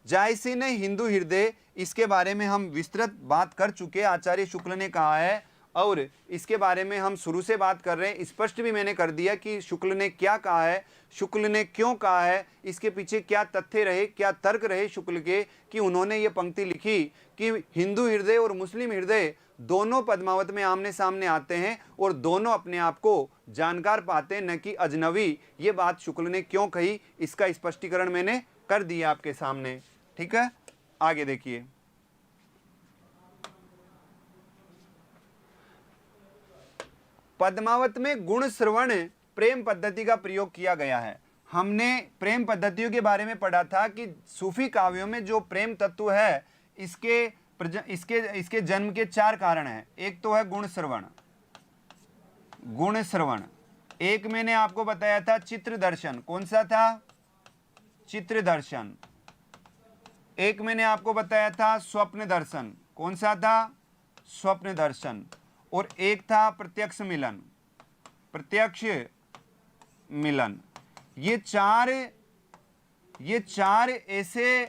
जायसी ने हिंदू हृदय, इसके बारे में हम विस्तृत बात कर चुके, आचार्य शुक्ल ने कहा है और इसके बारे में हम शुरू से बात कर रहे हैं। स्पष्ट भी मैंने कर दिया कि शुक्ल ने क्या कहा है, शुक्ल ने क्यों कहा है, इसके पीछे क्या तथ्य रहे, क्या तर्क रहे शुक्ल के कि उन्होंने ये पंक्ति लिखी कि हिंदू हृदय और मुस्लिम हृदय दोनों पद्मावत में आमने सामने आते हैं और दोनों अपने आप को जानकार पाते हैं, न कि अजनबी। ये बात शुक्ल ने क्यों कही, इसका स्पष्टीकरण मैंने कर दिया आपके सामने। ठीक है, आगे देखिए। पद्मावत में गुण श्रवण प्रेम पद्धति का प्रयोग किया गया है। हमने प्रेम पद्धतियों के बारे में पढ़ा था कि सूफी काव्यों में जो प्रेम तत्व है इसके जन्म के 4 कारण हैं। एक तो है गुण श्रवण, गुण श्रवण, एक मैंने आपको बताया था चित्र दर्शन, कौन सा था? चित्र दर्शन। एक मैंने आपको बताया था स्वप्न दर्शन, कौन सा था? स्वप्न दर्शन। और एक था प्रत्यक्ष मिलन, प्रत्यक्ष मिलन। ये चार ऐसे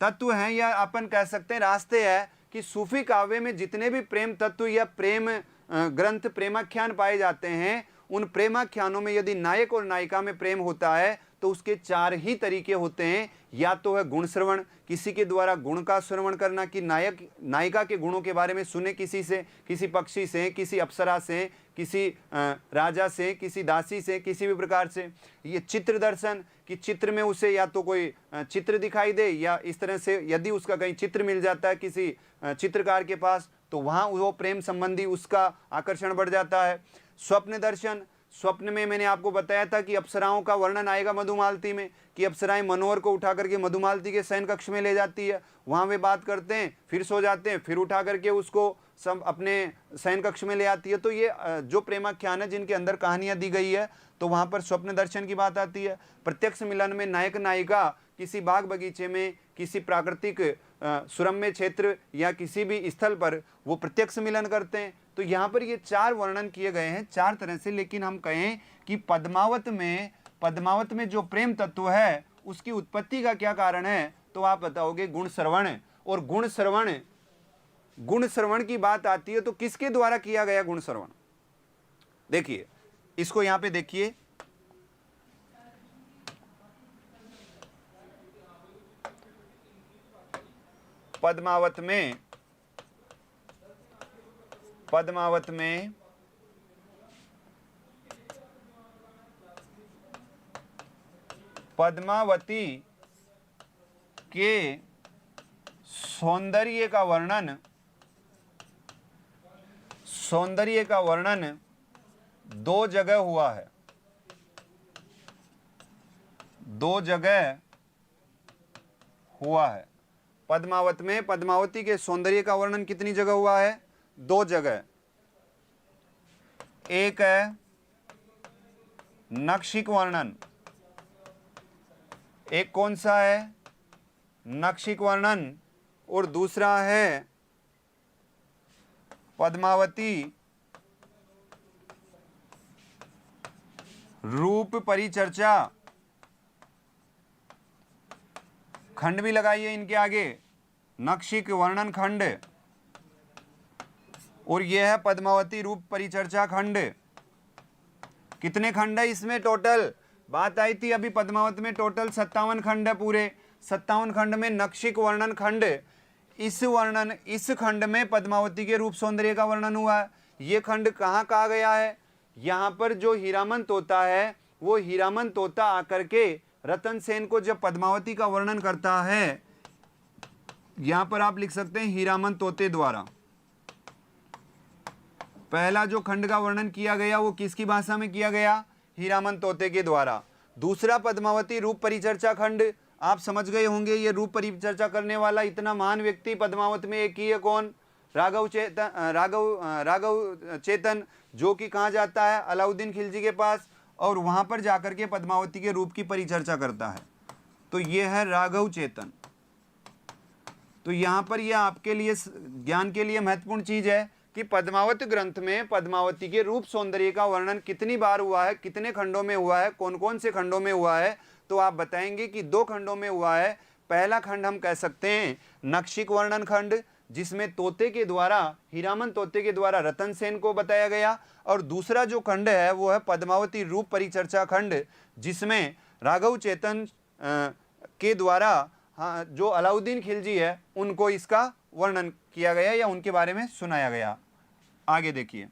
तत्व हैं, या अपन कह सकते हैं रास्ते हैं, कि सूफी काव्य में जितने भी प्रेम तत्व या प्रेम ग्रंथ, प्रेमाख्यान पाए जाते हैं, उन प्रेमाख्यानों में यदि नायक और नायिका में प्रेम होता है तो उसके चार ही तरीके होते हैं। या तो है गुण श्रवण, किसी के द्वारा गुण का श्रवण करना, कि नायक नायिका के गुणों के बारे में सुने किसी से, किसी पक्षी से, किसी अप्सरा से, किसी राजा से, किसी दासी से, किसी भी प्रकार से। ये चित्र दर्शन, कि चित्र में उसे या तो कोई चित्र दिखाई दे, या इस तरह से यदि उसका कहीं चित्र मिल जाता है किसी चित्रकार के पास, तो वहाँ वो प्रेम संबंधी उसका आकर्षण बढ़ जाता है। स्वप्न दर्शन, स्वप्न में मैंने आपको बताया था कि अप्सराओं का वर्णन आएगा मधुमालती में, कि अप्सराएं मनोहर को उठा करके मधुमालती के शयन कक्ष में ले जाती है, वहाँ वे बात करते हैं, फिर सो जाते हैं, फिर उठा करके उसको सब अपने शयन कक्ष में ले आती है। तो ये जो प्रेमाख्यान है जिनके अंदर कहानियाँ दी गई है, तो वहाँ पर स्वप्न दर्शन की बात आती है। प्रत्यक्ष मिलन में नायक नायिका किसी बाग बगीचे में, किसी प्राकृतिक सुरम्य क्षेत्र या किसी भी स्थल पर वो प्रत्यक्ष मिलन करते हैं। तो यहाँ पर ये चार वर्णन किए गए हैं चार तरह से। लेकिन हम कहें कि पद्मावत में जो प्रेम तत्व है उसकी उत्पत्ति का क्या कारण है, तो आप बताओगे गुण श्रवण। और गुण श्रवण की बात आती है तो किसके द्वारा किया गया गुण श्रवण? देखिए इसको यहां पे देखिए, पद्मावत में पद्मावती के सौंदर्य का वर्णन दो जगह हुआ है। पद्मावत में पद्मावती के सौंदर्य का वर्णन कितनी जगह हुआ है? दो जगह। एक है नक्षिक वर्णन, एक कौन सा है? नक्षिक वर्णन। और दूसरा है पद्मावती रूप परिचर्चा। खंड भी लगाइए इनके आगे, नक्षिक वर्णन खंड, और यह है पद्मावती रूप परिचर्चा खंड। कितने खंड है इसमें टोटल? बात आई थी अभी पद्मावत में टोटल 57 खंड है। पूरे 57 खंड में नक्षिक वर्णन खंड, इस खंड में पद्मावती के रूप सौंदर्य का वर्णन हुआ है। ये खंड कहाँ कहा गया है? यहाँ पर जो हीरामन तोता है, वो हीरामन तोता आकर के रतन सेन को जब पद्मावती का वर्णन करता है, यहाँ पर आप लिख सकते हैं हीरामन तोते द्वारा। पहला जो खंड का वर्णन किया गया वो किसकी भाषा में किया गया? हीरामन तोते के द्वारा। दूसरा पद्मावती रूप परिचर्चा खंड, आप समझ गए होंगे ये रूप परिचर्चा करने वाला इतना महान व्यक्ति पद्मावत में एक ही है। कौन? राघव चेतन, जो कि कहाँ जाता है? अलाउद्दीन खिलजी के पास, और वहाँ पर जाकर के पद्मावती के रूप की परिचर्चा करता है। तो ये है राघव चेतन। तो यहाँ पर यह आपके लिए ज्ञान के लिए महत्वपूर्ण चीज़ है कि पद्मावत ग्रंथ में पद्मावती के रूप सौंदर्य का वर्णन कितनी बार हुआ है, कितने खंडों में हुआ है, कौन कौन से खंडों में हुआ है? तो आप बताएंगे कि 2 खंडों में हुआ है। पहला खंड हम कह सकते हैं नक्षिक वर्णन खंड, जिसमें तोते के द्वारा, हीरामन तोते के द्वारा रतन सेन को बताया गया। और दूसरा जो खंड है वो है पद्मावती रूप परिचर्चा खंड, जिसमें राघव चेतन के द्वारा जो अलाउद्दीन खिलजी है उनको इसका वर्णन किया गया या उनके बारे में सुनाया गया। आगे देखिए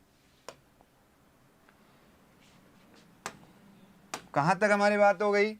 कहां तक हमारी बात हो गई?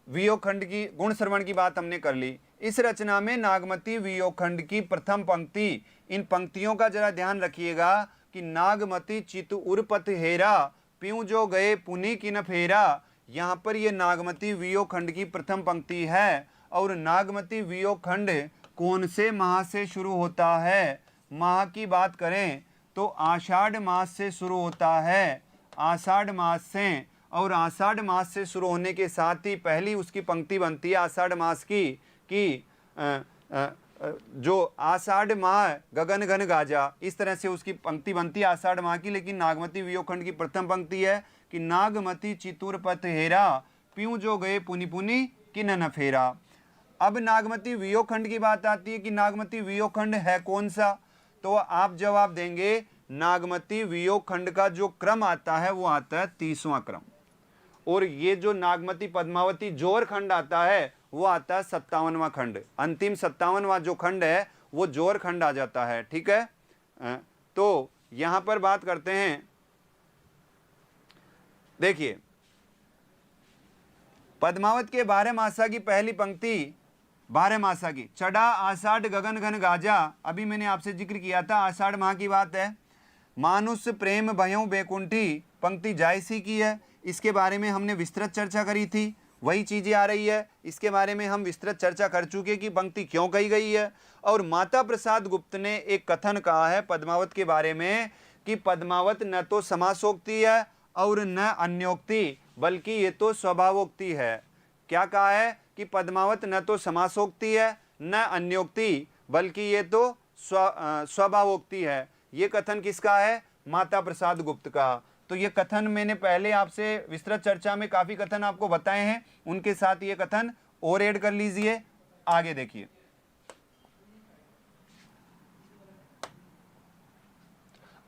वियोग खंड की गुण श्रवण की बात हमने कर ली। इस रचना में नागमती वियोग खंड की प्रथम पंक्ति, इन पंक्तियों का जरा ध्यान रखिएगा कि नागमती चित उर्पत हेरा, प्यूं जो गए पुनि की न फेरा। यहाँ पर ये नागमती वियोग खंड की प्रथम पंक्ति है। और नागमती वियोग खंड कौन से माह से शुरू होता है? माह की बात करें तो आषाढ़ मास से शुरू होता है। आषाढ़ मास से, और आषाढ़ मास से शुरू होने के साथ ही पहली उसकी पंक्ति बनती है आषाढ़ मास की कि जो आषाढ़ माह गगन घन गाजा, इस तरह से उसकी पंक्ति बनती है आषाढ़ माह की। लेकिन नागमती वियोग खंड की प्रथम पंक्ति है कि नागमती चितुर पथ हेरा, प्यूं जो गए पुनि पुनि किन न फेरा। अब नागमती वियोग खंड की बात आती है कि नागमती वियोग खंड है कौन सा, तो आप जवाब देंगे नागमती वियोग खंड का जो क्रम आता है वो आता है 30वां क्रम, और ये जो नागमती पद्मावती जोर खंड आता है वो आता है 57वां खंड। अंतिम 57वां जो खंड है वो जोर खंड आ जाता है। ठीक है, तो यहां पर बात करते हैं, देखिए पद्मावत के 12 मासा की पहली पंक्ति, 12 मासा की, चढ़ा आषाढ़ गगन घन गाजा, अभी मैंने आपसे जिक्र किया था आषाढ़ माह की बात है। मानुष प्रेम भयों बेकुंठी, पंक्ति जायसी की है, इसके बारे में हमने विस्तृत चर्चा करी थी, वही चीजें आ रही है, इसके बारे में हम विस्तृत चर्चा कर चुके कि पंक्ति क्यों कही गई है। और माता प्रसाद गुप्त ने एक कथन कहा है पद्मावत के बारे में कि पद्मावत न तो समासोक्ति है और न अन्योक्ति, बल्कि ये तो स्वभावोक्ति है। क्या कहा है कि पद्मावत न तो समासोक्ति है न अन्योक्ति, बल्कि ये तो स्वभावोक्ति है। ये कथन किसका है? माता प्रसाद गुप्त का। तो ये कथन मैंने पहले आपसे विस्तृत चर्चा में काफी कथन आपको बताए हैं, उनके साथ ये कथन और ऐड कर लीजिए। आगे देखिए,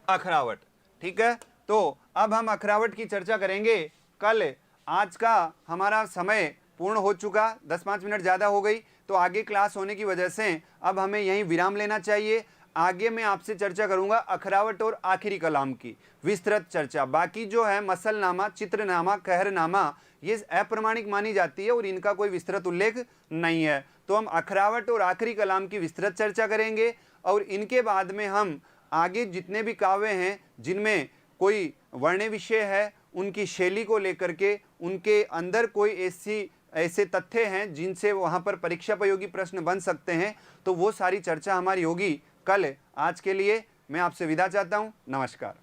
अखरावट। ठीक है, तो अब हम अखरावट की चर्चा करेंगे कल। आज का हमारा समय पूर्ण हो चुका, 10-5 मिनट ज़्यादा हो गई, तो आगे क्लास होने की वजह से अब हमें यहीं विराम लेना चाहिए। आगे मैं आपसे चर्चा करूंगा अखरावट और आखिरी कलाम की विस्तृत चर्चा। बाकी जो है मसलनामा, चित्रनामा, कहरनामा, ये अप्रमाणिक मानी जाती है और इनका कोई विस्तृत उल्लेख नहीं है। तो हम अखरावट और आखिरी कलाम की विस्तृत चर्चा करेंगे, और इनके बाद में हम आगे जितने भी काव्य हैं जिनमें कोई वर्ण विषय है, उनकी शैली को लेकर के उनके अंदर कोई ऐसे तथ्य हैं जिनसे वहाँ पर परीक्षापयोगी प्रश्न बन सकते हैं, तो वो सारी चर्चा हमारी होगी कल। आज के लिए मैं आपसे विदा चाहता हूँ। नमस्कार।